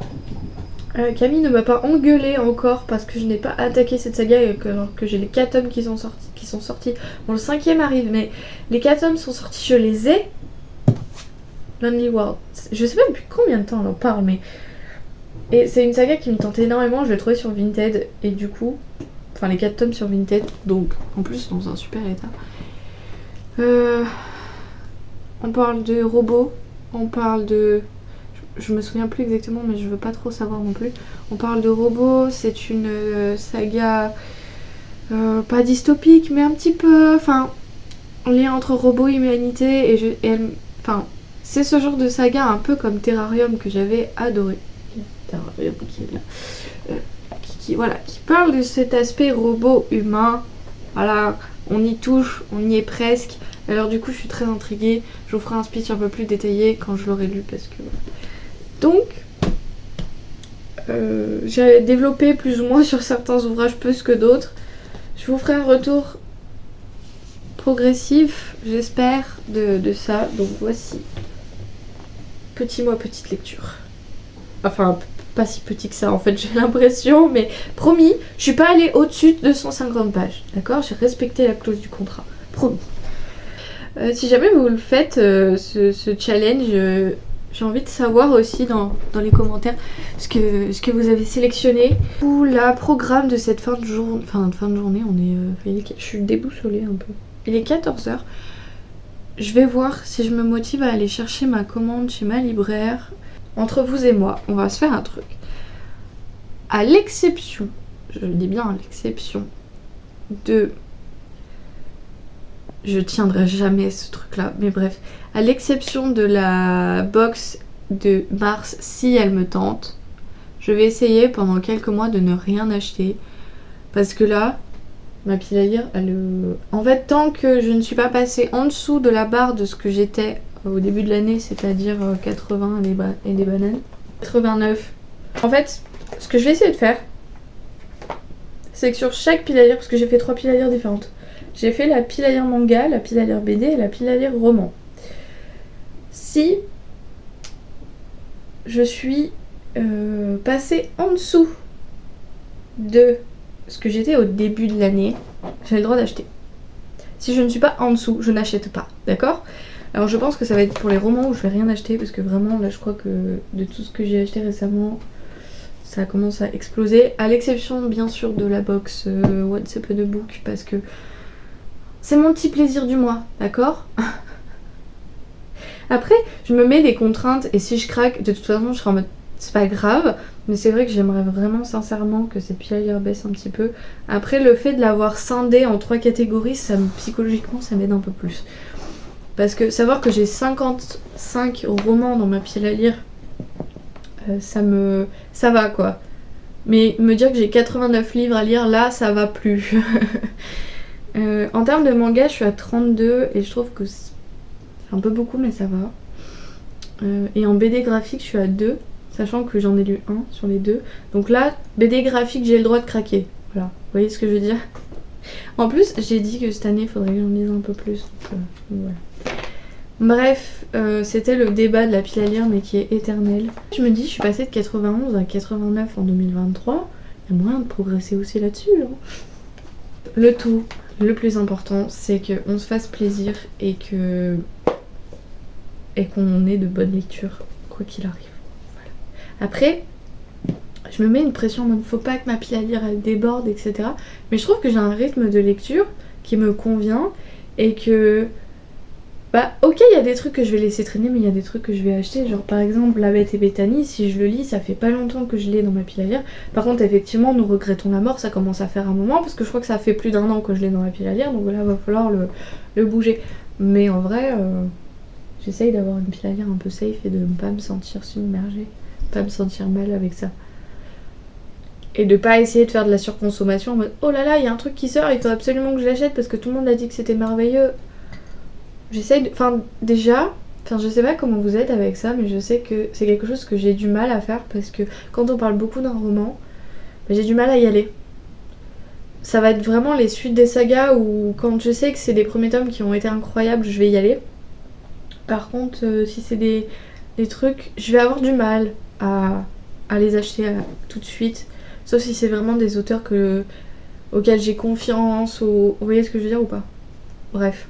Camille ne m'a pas engueulé encore parce que je n'ai pas attaqué cette saga et que j'ai les 4 tomes qui sont sortis. Bon, le 5e arrive, mais les 4 tomes sont sortis, je les ai. Lonely World. Je sais pas depuis combien de temps on en parle, mais... Et c'est une saga qui me tente énormément, je l'ai trouvée sur Vinted, et du coup... Enfin, les 4 tomes sur Vinted, donc en plus dans un super état. On parle de robots, on parle de... Je me souviens plus exactement, mais je veux pas trop savoir non plus. On parle de robots, c'est une saga pas dystopique, mais un petit peu... Enfin, lien entre robots et humanité, c'est ce genre de saga un peu comme Terrarium que j'avais adoré. Terrarium qui est là. Qui parle de cet aspect robot humain. Voilà, on y touche, on y est presque. Alors du coup je suis très intriguée. Je vous ferai un speech un peu plus détaillé quand je l'aurai lu parce que... Donc, j'ai développé plus ou moins sur certains ouvrages plus que d'autres. Je vous ferai un retour progressif, j'espère, de ça. Donc voici. Petite lecture. Enfin, pas si petit que ça en fait, j'ai l'impression, mais promis, je suis pas allée au-dessus de 150 pages, d'accord? J'ai respecté la clause du contrat, promis. Si jamais vous le faites, ce challenge, j'ai envie de savoir aussi dans les commentaires ce que vous avez sélectionné. Ou la programme de cette fin de journée, je suis déboussolée un peu. Il est 14h. Je vais voir si je me motive à aller chercher ma commande chez ma libraire. Entre vous et moi, on va se faire un truc. À l'exception, je le dis bien à l'exception, de... Je tiendrai jamais ce truc-là, mais bref. À l'exception de la box de mars, si elle me tente, je vais essayer pendant quelques mois de ne rien acheter. Parce que là, ma pile à lire, en fait, tant que je ne suis pas passée en dessous de la barre de ce que j'étais au début de l'année, c'est-à-dire 80 et des bananes, 89. En fait, ce que je vais essayer de faire, c'est que sur chaque pile à lire, parce que j'ai fait 3 piles à lire différentes, j'ai fait la pile à lire manga, la pile à lire BD et la pile à lire roman. Si je suis passée en dessous de ce que j'étais au début de l'année, j'ai le droit d'acheter. Si je ne suis pas en dessous, je n'achète pas, d'accord ? Alors je pense que ça va être pour les romans où je vais rien acheter parce que vraiment là je crois que de tout ce que j'ai acheté récemment, ça commence à exploser, à l'exception bien sûr de la box What's Up the Book, parce que c'est mon petit plaisir du mois, d'accord? Après, je me mets des contraintes et si je craque, de toute façon, je serai en mode c'est pas grave, mais c'est vrai que j'aimerais vraiment sincèrement que cette pile à lire baisse un petit peu. Après, le fait de l'avoir scindée en 3 catégories, psychologiquement, ça m'aide un peu plus. Parce que savoir que j'ai 55 romans dans ma pile à lire, ça va quoi. Mais me dire que j'ai 89 livres à lire, là, ça va plus. En termes de manga, je suis à 32 et je trouve que c'est un peu beaucoup, mais ça va. Et en BD graphique, je suis à 2, sachant que j'en ai lu 1 sur les 2. Donc là, BD graphique, j'ai le droit de craquer. Voilà, vous voyez ce que je veux dire? En plus, j'ai dit que cette année, il faudrait que j'en lise un peu plus. Donc voilà. Bref, c'était le débat de la pile à lire, mais qui est éternel. Je me dis, je suis passée de 91 à 89 en 2023. Il y a moyen de progresser aussi là-dessus. Hein. Le tout, le plus important, c'est qu'on se fasse plaisir et qu'on ait de bonnes lectures, quoi qu'il arrive. Voilà. Après, je me mets une pression en mode faut pas que ma pile à lire elle déborde, etc. Mais je trouve que j'ai un rythme de lecture qui me convient et que bah ok, il y a des trucs que je vais laisser traîner, mais il y a des trucs que je vais acheter. Genre par exemple La Bête et Béthanie, si je le lis, ça fait pas longtemps que je l'ai dans ma pile à lire. Par contre effectivement, Nous regrettons la mort, ça commence à faire un moment, parce que je crois que ça fait plus d'1 an que je l'ai dans ma pile à lire, donc voilà, va falloir le bouger. Mais en vrai, j'essaye d'avoir une pile à lire un peu safe et de ne pas me sentir submergée, pas me sentir mal avec ça. Et de pas essayer de faire de la surconsommation en mode oh là là, il y a un truc qui sort, il faut absolument que je l'achète parce que tout le monde a dit que c'était merveilleux. J'essaye de... Enfin déjà, je sais pas comment vous êtes avec ça, mais je sais que c'est quelque chose que j'ai du mal à faire parce que quand on parle beaucoup d'un roman, j'ai du mal à y aller. Ça va être vraiment les suites des sagas où quand je sais que c'est des premiers tomes qui ont été incroyables, je vais y aller. Par contre, si c'est des trucs, je vais avoir du mal à les acheter tout de suite. Sauf si c'est vraiment des auteurs auxquels j'ai confiance, ou vous voyez ce que je veux dire ou pas? Bref.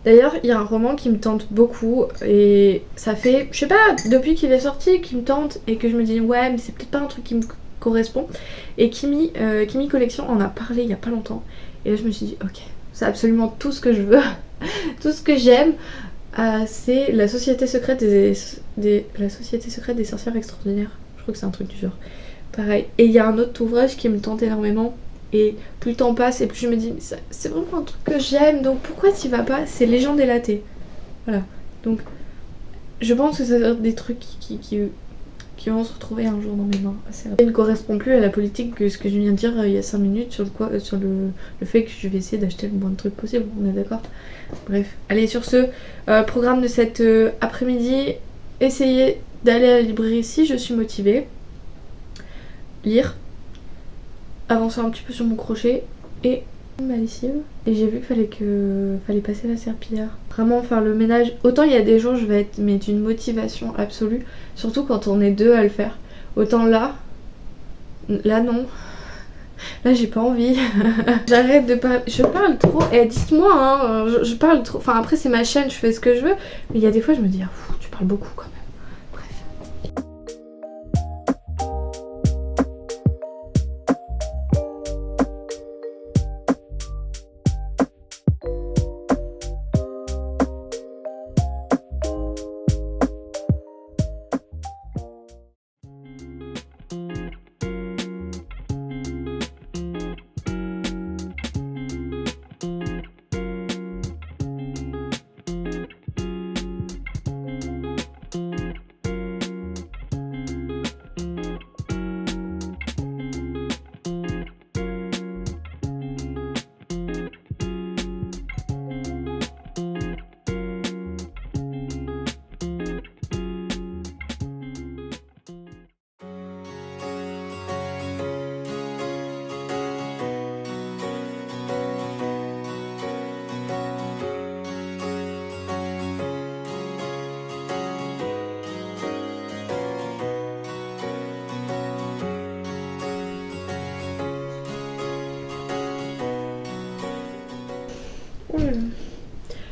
D'ailleurs, il y a un roman qui me tente beaucoup et ça fait, je sais pas, depuis qu'il est sorti, qui me tente et que je me dis ouais, mais c'est peut-être pas un truc qui me correspond. Et Kimi Collection en a parlé il y a pas longtemps. Et là, je me suis dit ok, c'est absolument tout ce que je veux, tout ce que j'aime. C'est La Société secrète La Société secrète des sorcières extraordinaires. Je crois que c'est un truc du genre. Pareil. Et il y a un autre ouvrage qui me tente énormément. Et plus le temps passe et plus je me dis c'est vraiment un truc que j'aime, donc pourquoi t'y vas pas? C'est Légende délatée. Voilà. Donc je pense que ça va être des trucs qui vont se retrouver un jour dans mes mains. Ça ne correspond plus à la politique que ce que je viens de dire il y a 5 minutes sur le fait que je vais essayer d'acheter le moins de trucs possible, on est d'accord? Bref. Allez, sur ce, programme de cet après-midi, essayez d'aller à la librairie si je suis motivée. Lire. Avancer un petit peu sur mon crochet et ma lessive. Et j'ai vu qu'il fallait passer la serpillière. Vraiment faire le ménage. Autant il y a des jours je vais être mais d'une motivation absolue. Surtout quand on est 2 à le faire. Autant là non. Là j'ai pas envie. J'arrête de parler. Je parle trop. Et dites-moi hein, je parle trop. Enfin après c'est ma chaîne, je fais ce que je veux. Mais il y a des fois je me dis tu parles beaucoup quand même.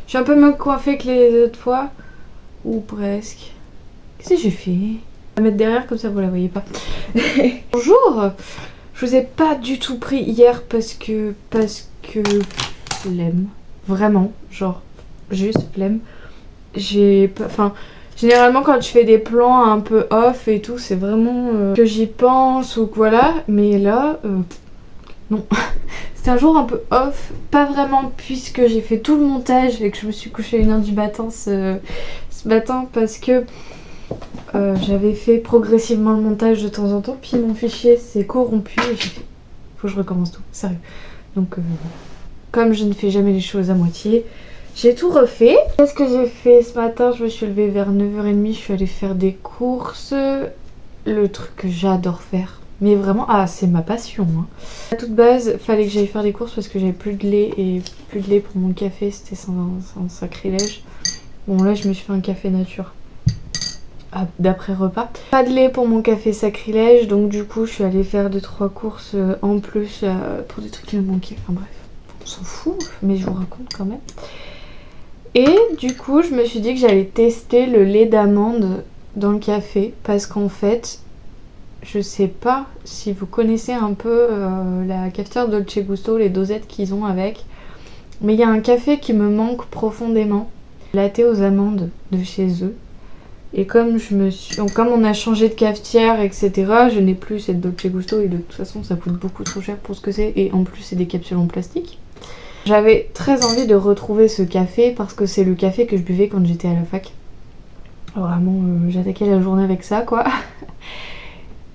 Je suis un peu mieux coiffée que les autres fois. Ou presque. Qu'est-ce que j'ai fait? vais mettre derrière comme ça vous la voyez pas. Bonjour. Je vous ai pas du tout pris hier parce que flemme. Vraiment, genre juste flemme. Enfin, généralement quand je fais des plans un peu off et tout, c'est vraiment que j'y pense ou que voilà. Mais là, non. C'était un jour un peu off. Pas vraiment puisque j'ai fait tout le montage et que je me suis couchée à 1h du matin ce matin parce que j'avais fait progressivement le montage de temps en temps. Puis mon fichier s'est corrompu et j'ai fait faut que je recommence tout, sérieux. Donc comme je ne fais jamais les choses à moitié, j'ai tout refait. Qu'est-ce que j'ai fait ce matin? Je me suis levée vers 9h30, je suis allée faire des courses. Le truc que j'adore faire. Mais vraiment, c'est ma passion. Hein. À toute base, fallait que j'aille faire des courses parce que j'avais plus de lait. Et plus de lait pour mon café, c'était un sacrilège. Bon là, je me suis fait un café nature. D'après repas. Pas de lait pour mon café sacrilège. Donc du coup, je suis allée faire 2-3 courses en plus pour des trucs qui me manquaient. Enfin bref, on s'en fout. Mais je vous raconte quand même. Et du coup, je me suis dit que j'allais tester le lait d'amande dans le café. Parce qu'en fait... Je sais pas si vous connaissez un peu la cafetière Dolce Gusto, les dosettes qu'ils ont avec. Mais il y a un café qui me manque profondément. Latte aux amandes de chez eux. Et comme on a changé de cafetière, etc., je n'ai plus cette Dolce Gusto et de toute façon ça coûte beaucoup trop cher pour ce que c'est. Et en plus c'est des capsules en plastique. J'avais très envie de retrouver ce café parce que c'est le café que je buvais quand j'étais à la fac. Vraiment, j'attaquais la journée avec ça quoi.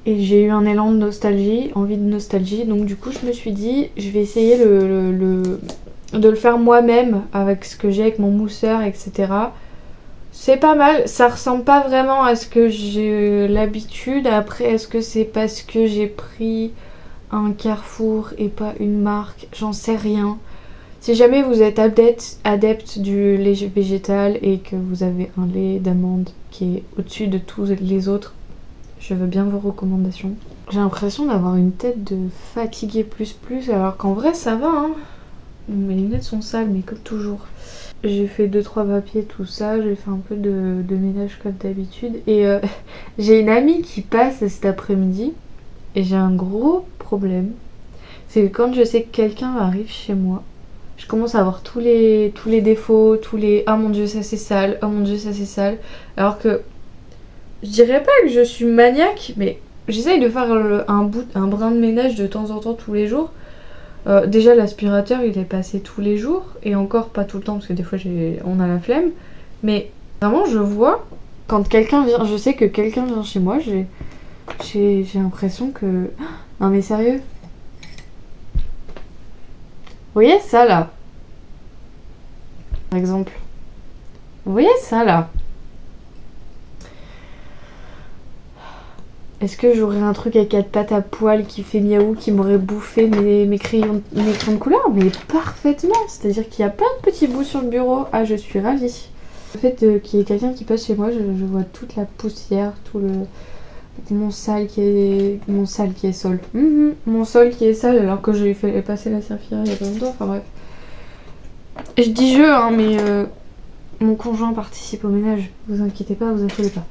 Et j'ai eu un élan de nostalgie, envie de nostalgie. Donc du coup je me suis dit, je vais essayer de le faire moi-même avec ce que j'ai, avec mon mousseur, etc. C'est pas mal, ça ressemble pas vraiment à ce que j'ai l'habitude. Après, est-ce que c'est parce que j'ai pris un Carrefour et pas une marque? J'en sais rien. Si jamais vous êtes adepte du lait végétal et que vous avez un lait d'amande qui est au-dessus de tous les autres, je veux bien vos recommandations. J'ai l'impression d'avoir une tête de fatiguée plus alors qu'en vrai ça va hein. Mes lunettes sont sales mais comme toujours. J'ai fait 2-3 papiers tout ça, j'ai fait un peu de ménage comme d'habitude et j'ai une amie qui passe cet après-midi et j'ai un gros problème. C'est que quand je sais que quelqu'un arrive chez moi, je commence à avoir tous les défauts, oh mon dieu ça c'est sale, oh mon dieu ça c'est sale, alors que je dirais pas que je suis maniaque, mais j'essaye de faire un brin de ménage de temps en temps tous les jours. Déjà l'aspirateur il est passé tous les jours, et encore pas tout le temps parce que des fois on a la flemme. Mais vraiment je vois, quand quelqu'un vient, je sais que quelqu'un vient chez moi, j'ai l'impression que... Non mais sérieux? Vous voyez ça là? Par exemple. Vous voyez ça là? Est-ce que j'aurais un truc à 4 pattes à poil qui fait miaou, qui m'aurait bouffé mes crayons de couleur? Mais parfaitement. C'est-à-dire qu'il y a plein de petits bouts sur le bureau. Ah, je suis ravie. Le fait qu'il y ait quelqu'un qui passe chez moi, je vois toute la poussière, tout mon sol qui est sale. Mon sol qui est sale alors que je lui ai fait passer la serpillière il y a pas longtemps. Enfin bref. Je dis hein, mais mon conjoint participe au ménage. Vous inquiétez pas, vous inquiétez pas.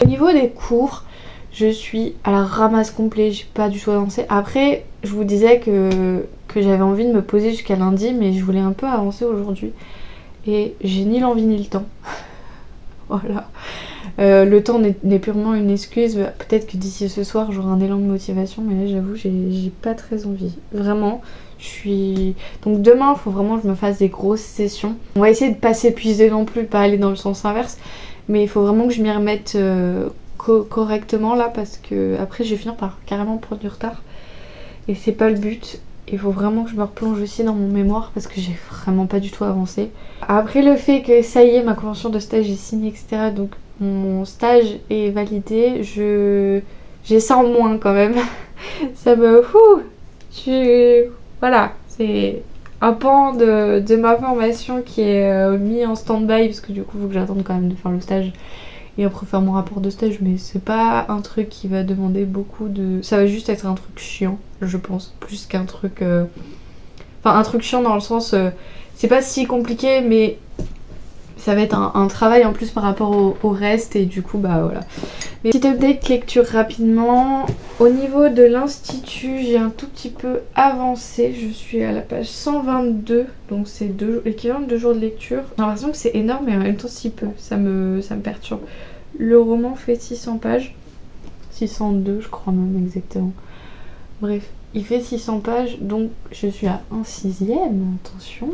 Au niveau des cours, je suis à la ramasse complet, j'ai pas du tout avancé. Après, je vous disais que j'avais envie de me poser jusqu'à lundi, mais je voulais un peu avancer aujourd'hui. Et j'ai ni l'envie ni le temps. Voilà. Le temps n'est purement une excuse. Peut-être que d'ici ce soir, j'aurai un élan de motivation, mais là, j'avoue, j'ai pas très envie. Vraiment, Donc demain, il faut vraiment que je me fasse des grosses sessions. On va essayer de pas s'épuiser non plus, pas aller dans le sens inverse. Mais il faut vraiment que je m'y remette correctement là parce que après je vais finir par carrément prendre du retard et c'est pas le but. Il faut vraiment que je me replonge aussi dans mon mémoire parce que j'ai vraiment pas du tout avancé. Après le fait que ça y est, ma convention de stage est signée, etc. Donc mon stage est validé, j'ai ça en moins quand même. Ça me... Voilà, c'est un pan de ma formation qui est mis en stand-by parce que du coup il faut que j'attende quand même de faire le stage et après faire mon rapport de stage, mais c'est pas un truc qui va demander beaucoup de... Ça va juste être un truc chiant, je pense, plus qu'un truc... Enfin un truc chiant dans le sens... c'est pas si compliqué, mais ça va être un travail en plus par rapport au reste et du coup bah voilà. Mais petite update lecture rapidement. Au niveau de l'institut, j'ai un tout petit peu avancé. Je suis à la page 122, donc c'est l'équivalent de 2 jours de lecture. J'ai l'impression que c'est énorme mais en même temps si peu, ça me perturbe. Le roman fait 600 pages. 602 je crois même exactement. Bref, il fait 600 pages, donc je suis à 1/6, attention.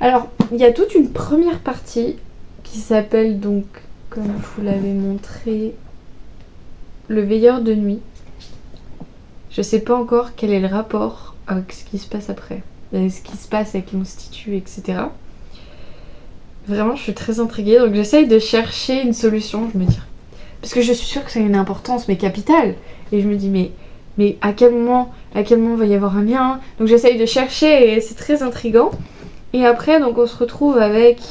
Alors, il y a toute une première partie qui s'appelle donc, comme je vous l'avais montré, Le veilleur de nuit. Je sais pas encore quel est le rapport avec ce qui se passe après, ce qui se passe avec l'institut, etc. Vraiment, je suis très intriguée, donc j'essaye de chercher une solution, je me dis. Parce que je suis sûre que ça a une importance, mais capitale. Et je me dis, mais à quel moment va y avoir un lien? Donc j'essaye de chercher et c'est très intriguant. Et après, donc on se retrouve avec...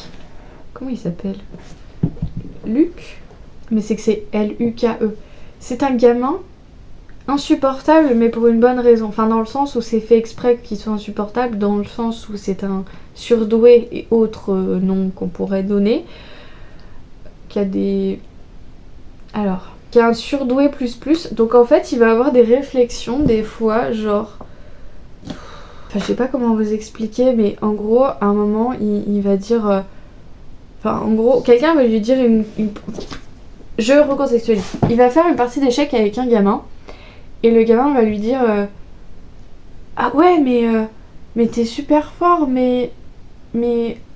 Comment il s'appelle? Luc? Mais c'est que c'est L-U-K-E. C'est un gamin insupportable, mais pour une bonne raison. Enfin, dans le sens où c'est fait exprès qu'il soit insupportable, dans le sens où c'est un surdoué et autres noms qu'on pourrait donner. Qui a des... Alors, qui est un surdoué plus. Donc en fait, il va avoir des réflexions des fois, genre... Enfin, je sais pas comment vous expliquer, mais en gros, à un moment, il va dire... Enfin, en gros, quelqu'un va lui dire une... Je recontextualise. Il va faire une partie d'échecs avec un gamin, et le gamin va lui dire... Ah ouais, mais t'es super fort, mais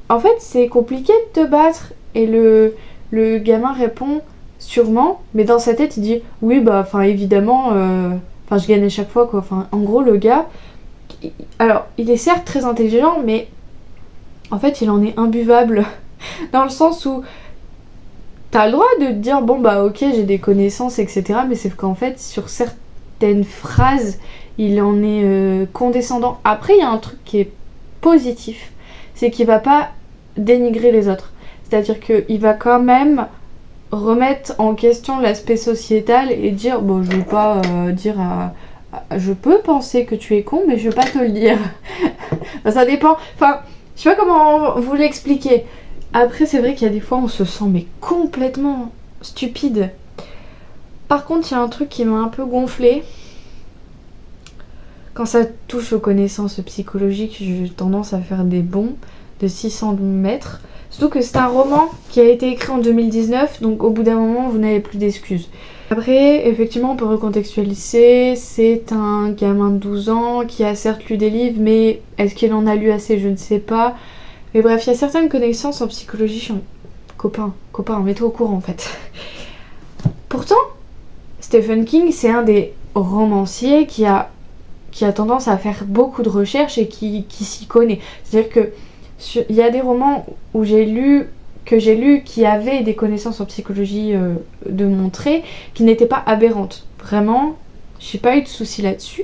en fait, c'est compliqué de te battre. Et le gamin répond... Sûrement, mais dans sa tête il dit oui bah enfin évidemment je gagne à chaque fois quoi. Enfin en gros le gars alors il est certes très intelligent mais en fait il en est imbuvable dans le sens où t'as le droit de te dire bon bah ok j'ai des connaissances etc mais c'est qu'en fait sur certaines phrases il en est condescendant. Après il y a un truc qui est positif, c'est qu'il va pas dénigrer les autres, c'est à dire qu'il va quand même remettre en question l'aspect sociétal et dire bon je vais pas dire je peux penser que tu es con mais je vais pas te le dire. Ça dépend, enfin je sais pas comment vous l'expliquer. Après c'est vrai qu'il y a des fois on se sent mais complètement stupide. Par contre il y a un truc qui m'a un peu gonflé quand ça touche aux connaissances psychologiques. J'ai tendance à faire des bonds de 600 mètres. Surtout que c'est un roman qui a été écrit en 2019, donc au bout d'un moment, vous n'avez plus d'excuses. Après, effectivement, on peut recontextualiser. C'est un gamin de 12 ans qui a certes lu des livres, mais est-ce qu'il en a lu assez? Je ne sais pas. Mais bref, il y a certaines connaissances en psychologie. Copain, mets-toi au courant en fait. Pourtant, Stephen King, c'est un des romanciers qui a tendance à faire beaucoup de recherches et qui s'y connaît. C'est-à-dire que il y a des romans que j'ai lus qui avaient des connaissances en psychologie de montrer, qui n'étaient pas aberrantes. Vraiment, j'ai pas eu de soucis là-dessus.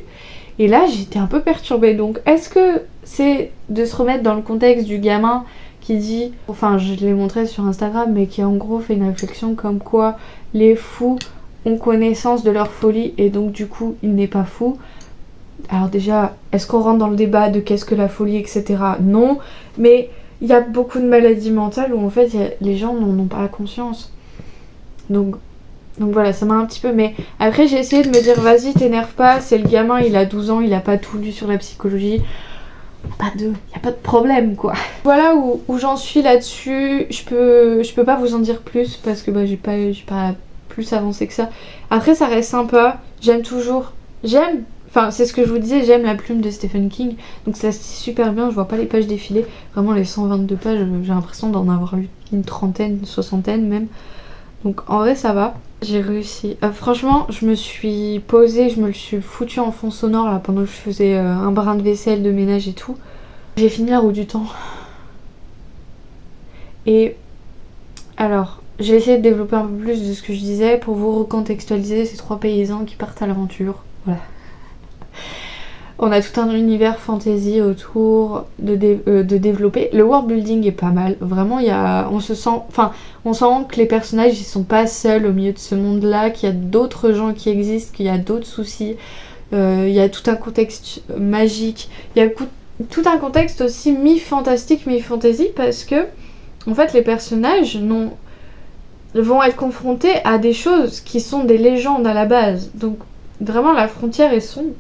Et là, j'étais un peu perturbée. Donc, est-ce que c'est de se remettre dans le contexte du gamin qui dit... Enfin, je l'ai montré sur Instagram, mais qui en gros fait une réflexion comme quoi les fous ont connaissance de leur folie et donc du coup, il n'est pas fou. Alors déjà, est-ce qu'on rentre dans le débat de qu'est-ce que la folie, etc. Non, mais il y a beaucoup de maladies mentales où en fait les gens n'en ont pas la conscience. Donc voilà, ça m'a un petit peu... Mais après j'ai essayé de me dire vas-y t'énerve pas, c'est le gamin, il a 12 ans, il a pas tout lu sur la psychologie. Il y a pas de problème quoi. Voilà où j'en suis là-dessus. Je peux pas vous en dire plus parce que j'ai pas plus avancé que ça. Après ça reste sympa, Enfin, c'est ce que je vous disais, j'aime la plume de Stephen King, donc ça se lit super bien, je vois pas les pages défiler. Vraiment, les 122 pages, j'ai l'impression d'en avoir lu une trentaine, une soixantaine même. Donc en vrai, ça va. J'ai réussi. Franchement, je me suis posée, je me le suis foutu en fond sonore là pendant que je faisais un brin de vaisselle, de ménage et tout. J'ai fini La Roue du Temps. Et alors, j'ai essayé de développer un peu plus de ce que je disais pour vous recontextualiser ces 3 paysans qui partent à l'aventure. Voilà. On a tout un univers fantasy autour de développer. Le world building est pas mal. Vraiment, on sent que les personnages ils sont pas seuls au milieu de ce monde-là, qu'il y a d'autres gens qui existent, qu'il y a d'autres soucis. Il y a tout un contexte magique. Il y a tout un contexte aussi mi-fantastique, mi-fantasy parce que en fait les personnages vont être confrontés à des choses qui sont des légendes à la base. Donc vraiment la frontière est sombre.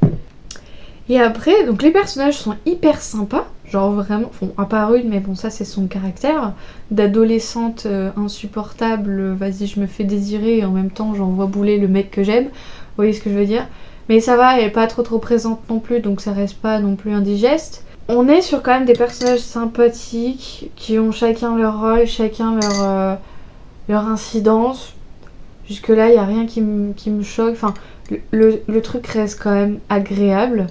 Et après, donc les personnages sont hyper sympas, genre vraiment, bon, à part une, mais bon ça c'est son caractère, d'adolescente insupportable, vas-y je me fais désirer et en même temps j'envoie bouler le mec que j'aime, vous voyez ce que je veux dire. Mais ça va, elle est pas trop présente non plus, donc ça reste pas non plus indigeste. On est sur quand même des personnages sympathiques, qui ont chacun leur rôle, chacun leur incidence. Jusque là, il n'y a rien qui me choque, enfin le truc reste quand même agréable.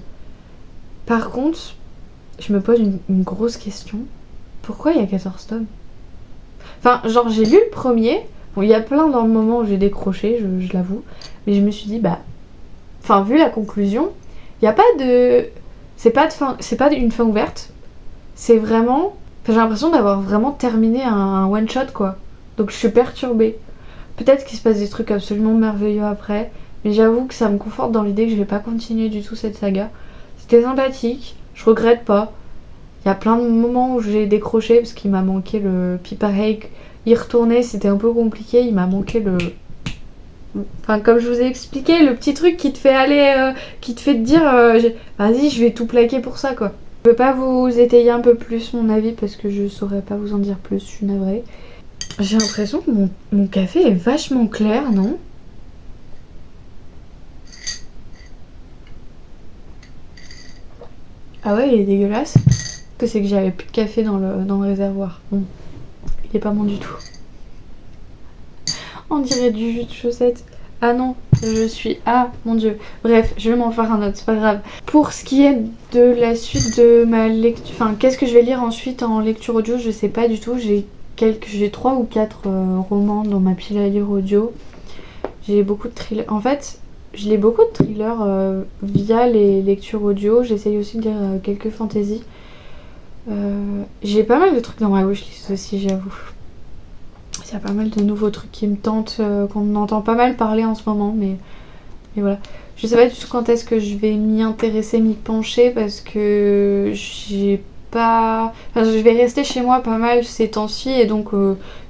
Par contre, je me pose une grosse question. Pourquoi il y a 14 tomes? Enfin, genre, j'ai lu le premier. Bon, il y a plein dans le moment où j'ai décroché, je l'avoue. Mais je me suis dit, bah... Enfin, vu la conclusion, il n'y a pas de... C'est pas une fin ouverte. C'est vraiment... Enfin, j'ai l'impression d'avoir vraiment terminé un one-shot, quoi. Donc je suis perturbée. Peut-être qu'il se passe des trucs absolument merveilleux après. Mais j'avoue que ça me conforte dans l'idée que je vais pas continuer du tout cette saga. C'était sympathique, je regrette pas. Il y a plein de moments où j'ai décroché parce qu'il m'a manqué le... Puis pareil, y retourner c'était un peu compliqué, il m'a manqué le... Enfin comme je vous ai expliqué, le petit truc qui te fait aller... qui te fait te dire vas-y je vais tout plaquer pour ça quoi. Je peux pas vous étayer un peu plus mon avis parce que je saurais pas vous en dire plus, je suis navrée. J'ai l'impression que mon café est vachement clair, non ? Ah ouais, il est dégueulasse. Que c'est que j'avais plus de café dans le réservoir. Bon, il est pas bon du tout. On dirait du jus de chaussette. Ah non, je suis... Ah, mon dieu. Bref, je vais m'en faire un autre, c'est pas grave. Pour ce qui est de la suite de ma lecture... Enfin, qu'est-ce que je vais lire ensuite en lecture audio, je sais pas du tout. J'ai 3 ou 4 romans dans ma pile à lire audio. J'ai beaucoup de thrillers. En fait, je lis beaucoup de thrillers via les lectures audio. J'essaye aussi de lire quelques fantaisies. J'ai pas mal de trucs dans ma wishlist aussi, j'avoue. Il y a pas mal de nouveaux trucs qui me tentent, qu'on entend pas mal parler en ce moment, mais voilà. Je sais pas du tout quand est-ce que je vais m'y intéresser, m'y pencher, parce que j'ai pas... Enfin, je vais rester chez moi pas mal ces temps-ci, et donc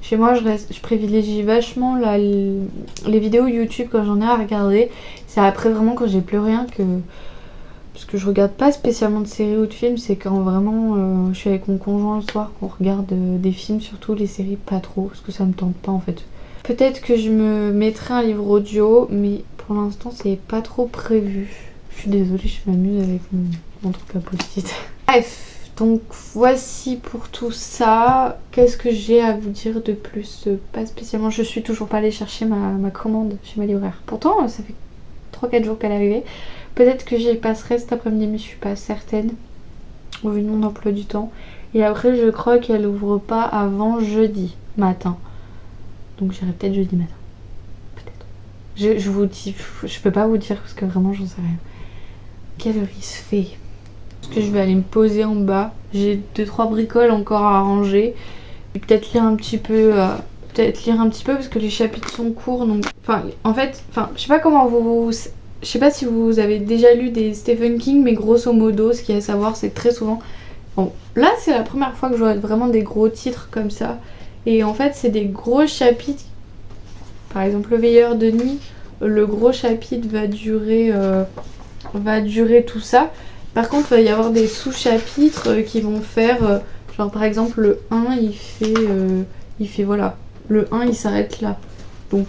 chez moi je privilégie vachement les vidéos YouTube quand j'en ai à regarder. C'est après vraiment quand j'ai plus rien que... Parce que je regarde pas spécialement de séries ou de films, c'est quand vraiment je suis avec mon conjoint le soir qu'on regarde des films, surtout les séries pas trop, parce que ça me tente pas en fait. Peut-être que je me mettrai un livre audio, mais pour l'instant c'est pas trop prévu. Je suis désolée, je m'amuse avec mon truc à post-it. Bref, donc voici pour tout ça. Qu'est-ce que j'ai à vous dire de plus? Pas spécialement, je suis toujours pas allée chercher ma commande chez ma libraire. Pourtant ça fait 3-4 jours qu'elle est arrivée. Peut-être que j'y passerai cet après-midi, mais je suis pas certaine, au vu de mon emploi du temps. Et après, je crois qu'elle ouvre pas avant jeudi matin. Donc j'irai peut-être jeudi matin. Peut-être. Je vous dis, je peux pas vous dire parce que vraiment j'en sais rien. Quelle heure il se fait? Parce que je vais aller me poser en bas. J'ai 2-3 bricoles encore à ranger. Et peut-être lire un petit peu. Parce que les chapitres sont courts. Donc, en fait, je sais pas comment je sais pas si vous avez déjà lu des Stephen King, mais grosso modo, ce qu'il y a à savoir, c'est que très souvent... Bon, là, c'est la première fois que je vois vraiment des gros titres comme ça. Et en fait, c'est des gros chapitres. Par exemple, Le Veilleur de Nid, le gros chapitre va durer tout ça. Par contre, il va y avoir des sous-chapitres qui vont faire... genre, par exemple, le 1, il fait voilà. Le 1, il s'arrête là. Donc...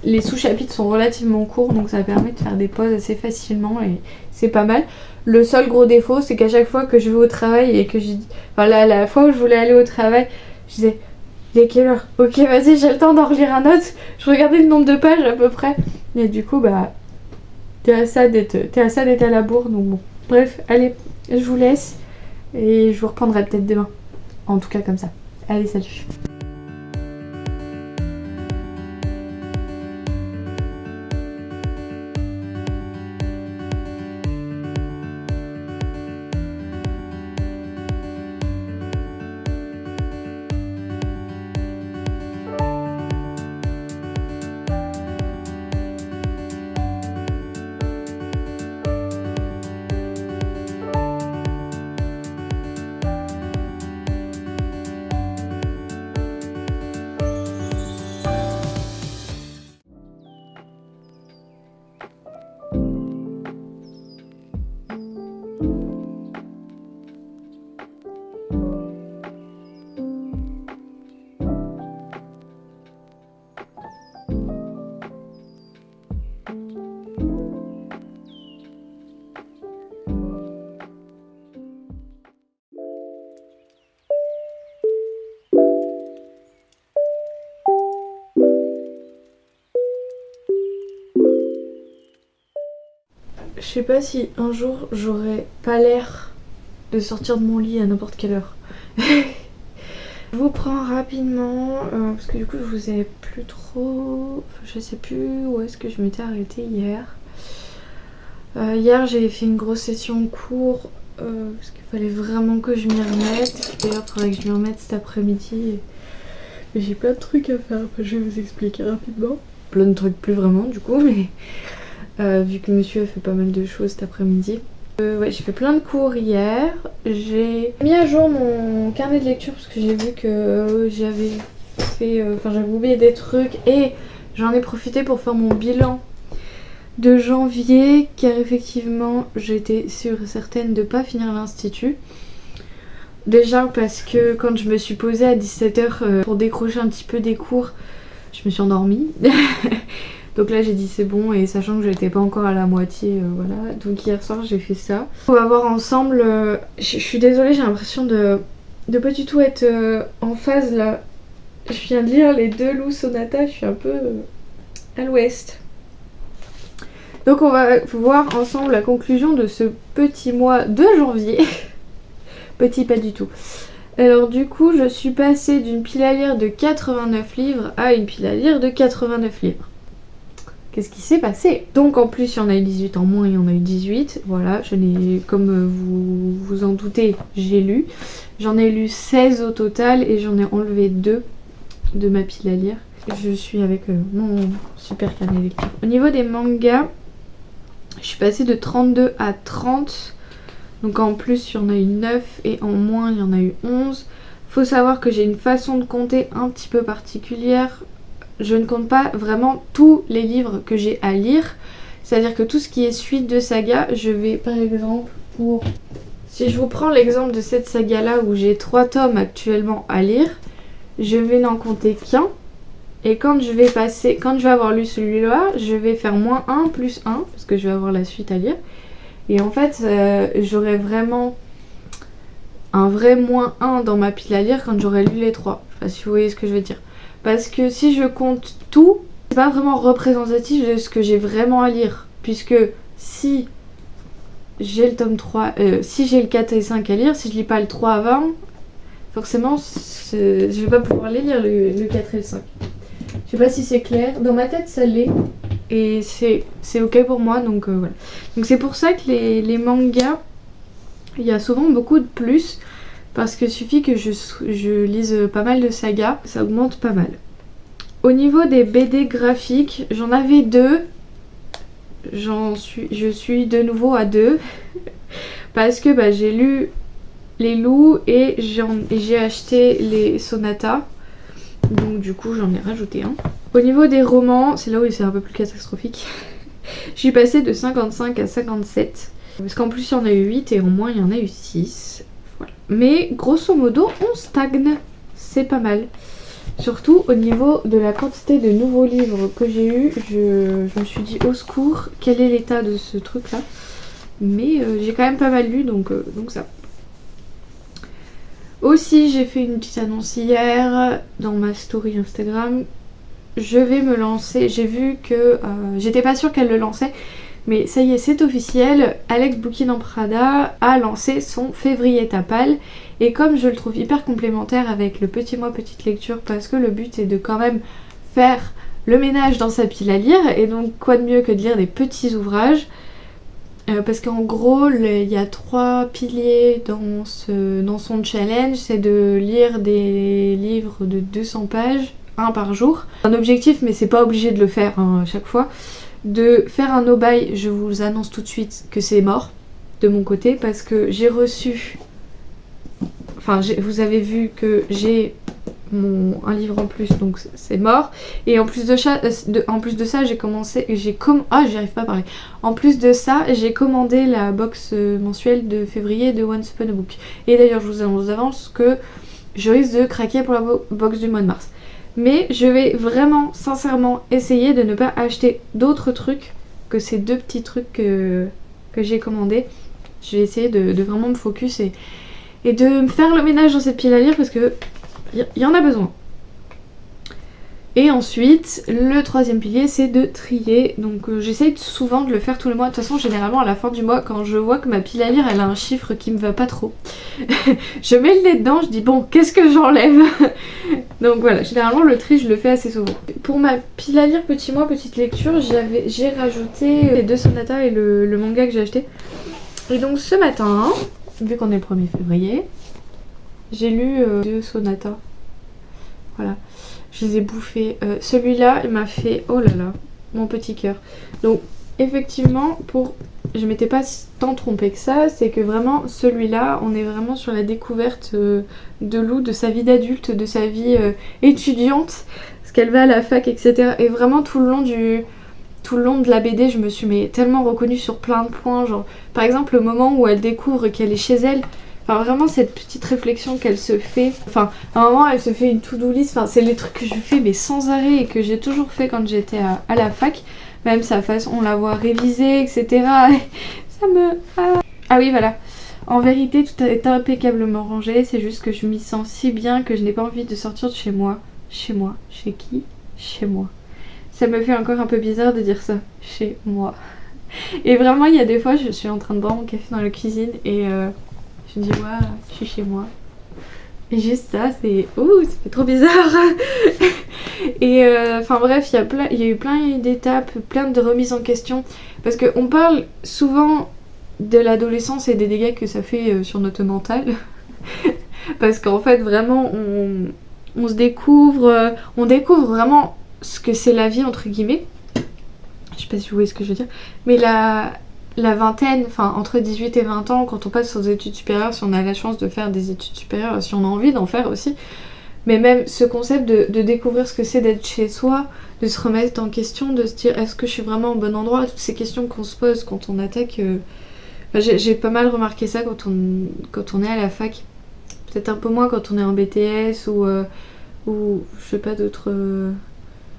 Les sous-chapitres sont relativement courts, donc ça permet de faire des pauses assez facilement et c'est pas mal. Le seul gros défaut, c'est qu'à chaque fois que je vais au travail et que la fois où je voulais aller au travail, je disais il est quelle heure? Ok, vas-y, j'ai le temps d'en relire un autre. Je regardais le nombre de pages à peu près. Et du coup, bah, t'es à ça d'être à la bourre, donc bon. Bref, allez, je vous laisse et je vous reprendrai peut-être demain. En tout cas, comme ça. Allez, salut. je sais pas si un jour j'aurais pas l'air de sortir de mon lit à n'importe quelle heure. Je vous prends rapidement, parce que du coup je vous ai plus trop... je sais plus où est-ce que je m'étais arrêtée hier. Hier j'ai fait une grosse session cours, parce qu'il fallait vraiment que je m'y remette. D'ailleurs il faudrait que je m'y remette cet après-midi. Mais j'ai plein de trucs à faire, je vais vous expliquer rapidement. Plein de trucs plus vraiment du coup, mais vu que monsieur a fait pas mal de choses cet après-midi. Ouais, j'ai fait plein de cours hier. J'ai mis à jour mon carnet de lecture parce que j'ai vu que j'avais fait... j'avais oublié des trucs et j'en ai profité pour faire mon bilan de janvier car effectivement j'étais sûre et certaine de pas finir l'institut. Déjà parce que quand je me suis posée à 17h pour décrocher un petit peu des cours, je me suis endormie. Donc là j'ai dit c'est bon, et sachant que j'étais pas encore à la moitié, voilà. Donc hier soir j'ai fait ça. On va voir ensemble, je suis désolée, j'ai l'impression de pas du tout être en phase là. Je viens de lire les 2 loups sonata, je suis un peu à l'ouest. Donc on va voir ensemble la conclusion de ce petit mois de janvier. Petit pas du tout. Alors du coup je suis passée d'une pile à lire de 89 livres à une pile à lire de 89 livres. Qu'est-ce qui s'est passé? Donc en plus il y en a eu 18 en moins, il y en a eu 18. Voilà, comme vous vous en doutez, j'ai lu. J'en ai lu 16 au total et j'en ai enlevé 2 de ma pile à lire. Je suis avec mon super carnet de lecture. Au niveau des mangas, je suis passée de 32 à 30. Donc en plus il y en a eu 9 et en moins il y en a eu 11. Faut savoir que j'ai une façon de compter un petit peu particulière. Je ne compte pas vraiment tous les livres que j'ai à lire. C'est-à-dire que tout ce qui est suite de saga, je vais par exemple pour... Si je vous prends l'exemple de cette saga-là où j'ai 3 tomes actuellement à lire, je vais n'en compter qu'un. Et quand je vais avoir lu celui-là, je vais faire moins 1 plus 1, parce que je vais avoir la suite à lire. Et en fait, j'aurai vraiment un vrai moins 1 dans ma pile à lire quand j'aurai lu les 3. Je sais pas si vous voyez ce que je veux dire. Parce que si je compte tout, c'est pas vraiment représentatif de ce que j'ai vraiment à lire. Puisque si j'ai le tome 3, si j'ai le 4 et 5 à lire, si je lis pas le 3 avant, forcément je vais pas pouvoir les lire le 4 et le 5. Je sais pas si c'est clair. Dans ma tête ça l'est. Et c'est ok pour moi, donc voilà. Donc c'est pour ça que les mangas, il y a souvent beaucoup de plus. Parce qu'il suffit que je lise pas mal de sagas, ça augmente pas mal. Au niveau des BD graphiques, j'en avais 2. Je suis de nouveau à 2. Parce que j'ai lu les loups et j'ai acheté les sonatas. Donc du coup j'en ai rajouté un. Au niveau des romans, c'est là où c'est un peu plus catastrophique. Je suis passée de 55 à 57. Parce qu'en plus il y en a eu 8 et en moins il y en a eu 6. Voilà. Mais grosso modo on stagne, c'est pas mal. Surtout au niveau de la quantité de nouveaux livres que j'ai eu, je me suis dit au secours, quel est l'état de ce truc là. Mais j'ai quand même pas mal lu, donc ça. Aussi j'ai fait une petite annonce hier dans ma story Instagram. Je vais me lancer, j'ai vu que j'étais pas sûre qu'elle le lançait, mais ça y est, c'est officiel. Alex Bouquin en Prada a lancé son février tapal. Et comme je le trouve hyper complémentaire avec le petit mois petite lecture, parce que le but est de quand même faire le ménage dans sa pile à lire, et donc quoi de mieux que de lire des petits ouvrages, parce qu'en gros il y a 3 piliers dans son challenge. C'est de lire des livres de 200 pages, un par jour. Un objectif, mais c'est pas obligé de le faire à chaque fois. De faire un no-buy, je vous annonce tout de suite que c'est mort de mon côté, parce que j'ai reçu... Enfin, vous avez vu que j'ai un livre en plus, donc c'est mort. Et en plus de ça, j'y arrive pas à parler. En plus de ça, j'ai commandé la box mensuelle de février de Once Upon a Book. Et d'ailleurs, je vous annonce d'avance que je risque de craquer pour la box du mois de mars. Mais je vais vraiment, sincèrement, essayer de ne pas acheter d'autres trucs que ces 2 petits trucs que j'ai commandés. Je vais essayer de vraiment me focus et de me faire le ménage dans cette pile à lire, parce que il y en a besoin. Et ensuite, le troisième pilier, c'est de trier. Donc j'essaye souvent de le faire tous les mois. De toute façon, généralement, à la fin du mois, quand je vois que ma pile à lire, elle a un chiffre qui me va pas trop, je mets le nez dedans, je dis bon, qu'est-ce que j'enlève. Donc voilà, généralement, le tri, je le fais assez souvent. Pour ma pile à lire petit mois, petite lecture, j'ai rajouté les 2 sonatas et le manga que j'ai acheté. Et donc ce matin, vu qu'on est le 1er février, j'ai lu 2 sonatas. Voilà. Je les ai bouffés. Celui-là, il m'a fait, oh là là, mon petit cœur. Donc, effectivement, je m'étais pas tant trompée que ça, c'est que vraiment, celui-là, on est vraiment sur la découverte de Lou, de sa vie d'adulte, de sa vie étudiante, parce qu'elle va à la fac, etc. Et vraiment, tout le long de la BD, je me suis tellement reconnue sur plein de points. Genre, par exemple, le moment où elle découvre qu'elle est chez elle. Enfin, vraiment, cette petite réflexion qu'elle se fait. Enfin, à un moment, elle se fait une to-do list. Enfin, c'est les trucs que je fais, mais sans arrêt, et que j'ai toujours fait quand j'étais à la fac. Même sa façon, on la voit réviser, etc. Ça me... Ah oui, voilà. En vérité, tout est impeccablement rangé. C'est juste que je m'y sens si bien que je n'ai pas envie de sortir de chez moi. Chez moi. Chez qui? Chez moi. Ça me fait encore un peu bizarre de dire ça. Chez moi. Et vraiment, il y a des fois, je suis en train de boire mon café dans la cuisine et... je me dis, ouais, je suis chez moi. Et juste ça, c'est... Ouh, ça fait trop bizarre. Et enfin bref, il y a eu plein d'étapes, plein de remises en question. Parce qu'on parle souvent de l'adolescence et des dégâts que ça fait sur notre mental. Parce qu'en fait, vraiment, on se découvre... on découvre vraiment ce que c'est la vie, entre guillemets. Je sais pas si vous voyez ce que je veux dire. Mais la vingtaine, enfin entre 18 et 20 ans, quand on passe aux études supérieures, si on a la chance de faire des études supérieures, si on a envie d'en faire aussi, mais même ce concept de découvrir ce que c'est d'être chez soi, de se remettre en question, de se dire est-ce que je suis vraiment au bon endroit, toutes ces questions qu'on se pose quand on attaque. Enfin, j'ai pas mal remarqué ça quand on est à la fac, peut-être un peu moins quand on est en BTS ou je sais pas d'autres...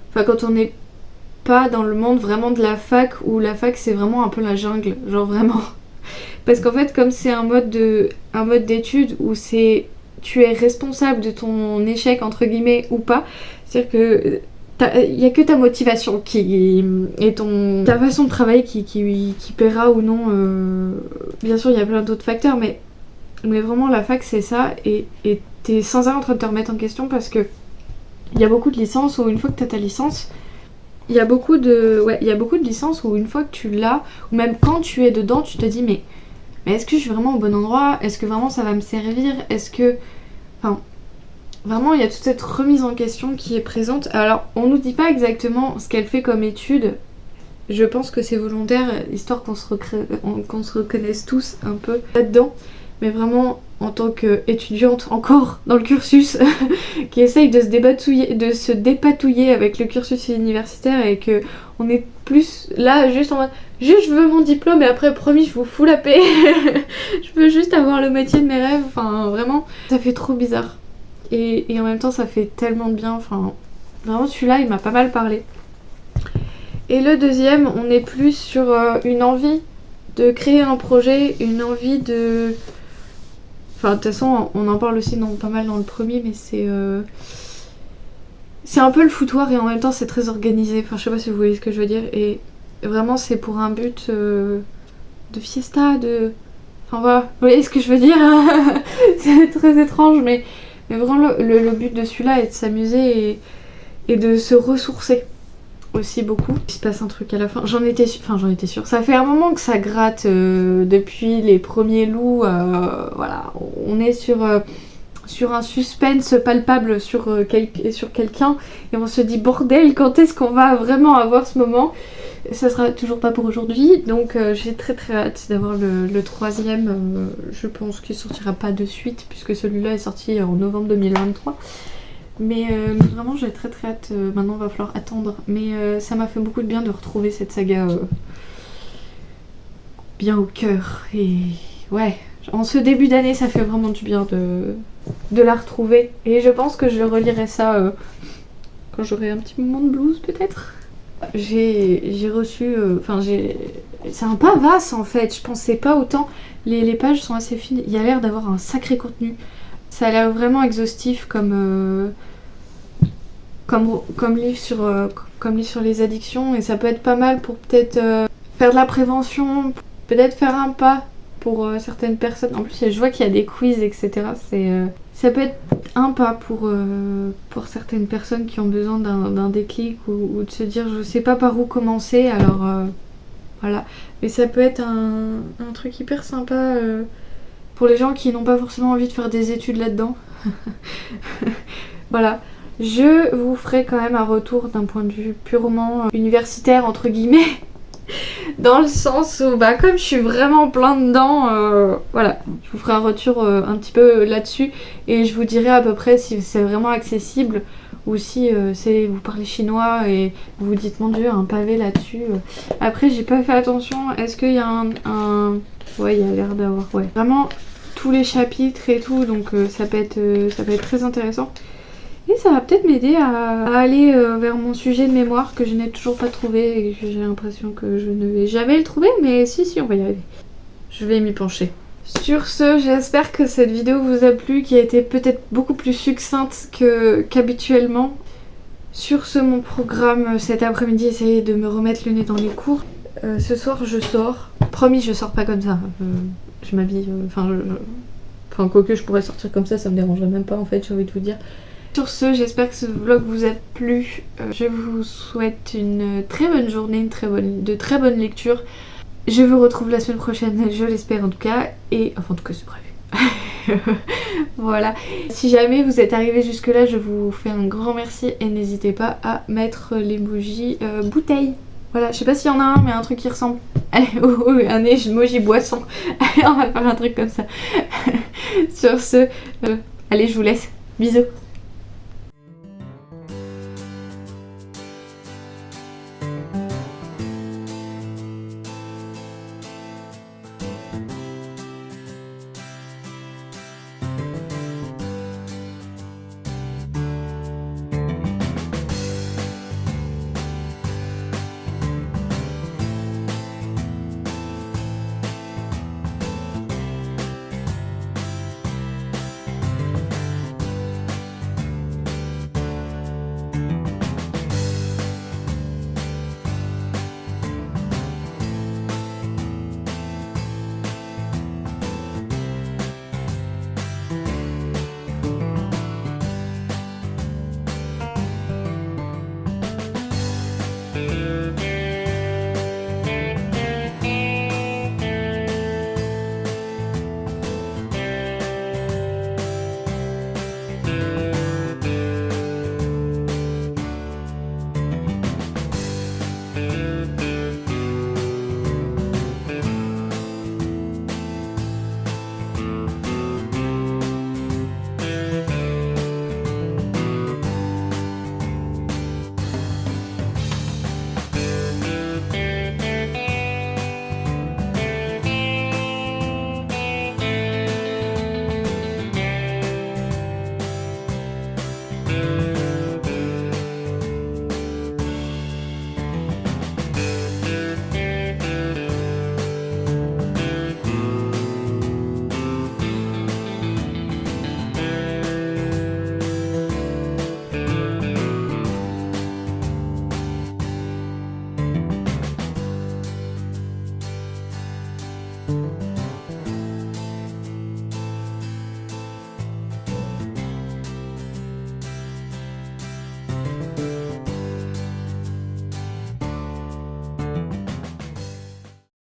Enfin quand on est pas dans le monde vraiment de la fac, où la fac c'est vraiment un peu la jungle, genre vraiment. Parce qu'en fait, comme c'est un mode d'étude où tu es responsable de ton échec entre guillemets ou pas, c'est-à-dire que il n'y a que ta motivation et ta façon de travailler qui paiera ou non. Bien sûr, il y a plein d'autres facteurs, mais vraiment la fac c'est ça, et t'es sans arrêt en train de te remettre en question parce que il y a beaucoup de licences où une fois que t'as ta licence, il y a beaucoup de licences où une fois que tu l'as, ou même quand tu es dedans, tu te dis mais est-ce que je suis vraiment au bon endroit? Est-ce que vraiment ça va me servir? Est-ce que... Enfin, vraiment il y a toute cette remise en question qui est présente. Alors on nous dit pas exactement ce qu'elle fait comme étude. Je pense que c'est volontaire, histoire qu'on se reconnaisse tous un peu là-dedans. Mais vraiment, en tant qu'étudiante encore dans le cursus, qui essaye de se dépatouiller avec le cursus universitaire, et que on est plus là juste en mode juste je veux mon diplôme et après promis je vous fous la paix. Je veux juste avoir le métier de mes rêves. Enfin vraiment, ça fait trop bizarre. Et en même temps ça fait tellement de bien. Enfin vraiment celui-là il m'a pas mal parlé. Et le deuxième, on est plus sur une envie de créer un projet, une envie de... Enfin, de toute façon, on en parle aussi pas mal dans le premier, mais c'est un peu le foutoir et en même temps c'est très organisé. Enfin, je sais pas si vous voyez ce que je veux dire. Et vraiment, c'est pour un but de fiesta, de... Enfin voilà, vous voyez ce que je veux dire. C'est très étrange, mais vraiment le but de celui-là est de s'amuser et de se ressourcer aussi beaucoup. Il se passe un truc à la fin. J'en étais sûre. Ça fait un moment que ça gratte depuis les premiers loups. Voilà, on est sur un suspense palpable sur quelqu'un et on se dit bordel, quand est-ce qu'on va vraiment avoir ce moment? Ça sera toujours pas pour aujourd'hui, donc j'ai très très hâte d'avoir le troisième. Je pense qu'il sortira pas de suite puisque celui-là est sorti en novembre 2023. Mais vraiment j'ai très très hâte. Maintenant il va falloir attendre. Mais ça m'a fait beaucoup de bien de retrouver cette saga bien au cœur. Et ouais, en ce début d'année ça fait vraiment du bien de la retrouver. Et je pense que je relirai ça quand j'aurai un petit moment de blues peut-être. J'ai reçu... c'est un pavasse en fait. Je pensais pas autant. Les pages sont assez fines. Il y a l'air d'avoir un sacré contenu. Ça a l'air vraiment exhaustif comme comme livre sur les addictions, et ça peut être pas mal pour peut-être faire de la prévention, peut-être faire un pas pour certaines personnes. En plus, je vois qu'il y a des quiz, etc. Ça peut être un pas pour certaines personnes qui ont besoin d'un déclic ou de se dire je sais pas par où commencer, alors voilà. Mais ça peut être un truc hyper sympa pour les gens qui n'ont pas forcément envie de faire des études là-dedans. Voilà. Je vous ferai quand même un retour d'un point de vue purement universitaire, entre guillemets. Dans le sens où, bah, comme je suis vraiment plein dedans, voilà, je vous ferai un retour un petit peu là-dessus et je vous dirai à peu près si c'est vraiment accessible ou si vous parlez chinois et vous vous dites mon dieu, un pavé là-dessus. Après, j'ai pas fait attention, est-ce qu'il y a ouais, il y a l'air d'avoir, ouais, vraiment tous les chapitres et tout, donc ça peut être très intéressant. Et ça va peut-être m'aider à aller vers mon sujet de mémoire que je n'ai toujours pas trouvé et que j'ai l'impression que je ne vais jamais le trouver, mais si, on va y arriver. Je vais m'y pencher. Sur ce, j'espère que cette vidéo vous a plu, qui a été peut-être beaucoup plus succincte qu'habituellement. Sur ce, mon programme cet après-midi, essayer de me remettre le nez dans les cours. Ce soir, je sors. Promis, je sors pas comme ça. Je m'habille, enfin, quoique je pourrais sortir comme ça me dérangerait même pas en fait, j'ai envie de vous dire. Sur ce, j'espère que ce vlog vous a plu. Je vous souhaite une très bonne journée, de très bonnes lectures. Je vous retrouve la semaine prochaine, je l'espère en tout cas. Et enfin en tout cas c'est prévu. Voilà. Si jamais vous êtes arrivé jusque là, je vous fais un grand merci et n'hésitez pas à mettre l'emoji bouteille. Voilà, je sais pas s'il y en a un, mais un truc qui ressemble. Allez, un emoji boisson. Allez, on va faire un truc comme ça. Sur ce, allez, je vous laisse. Bisous.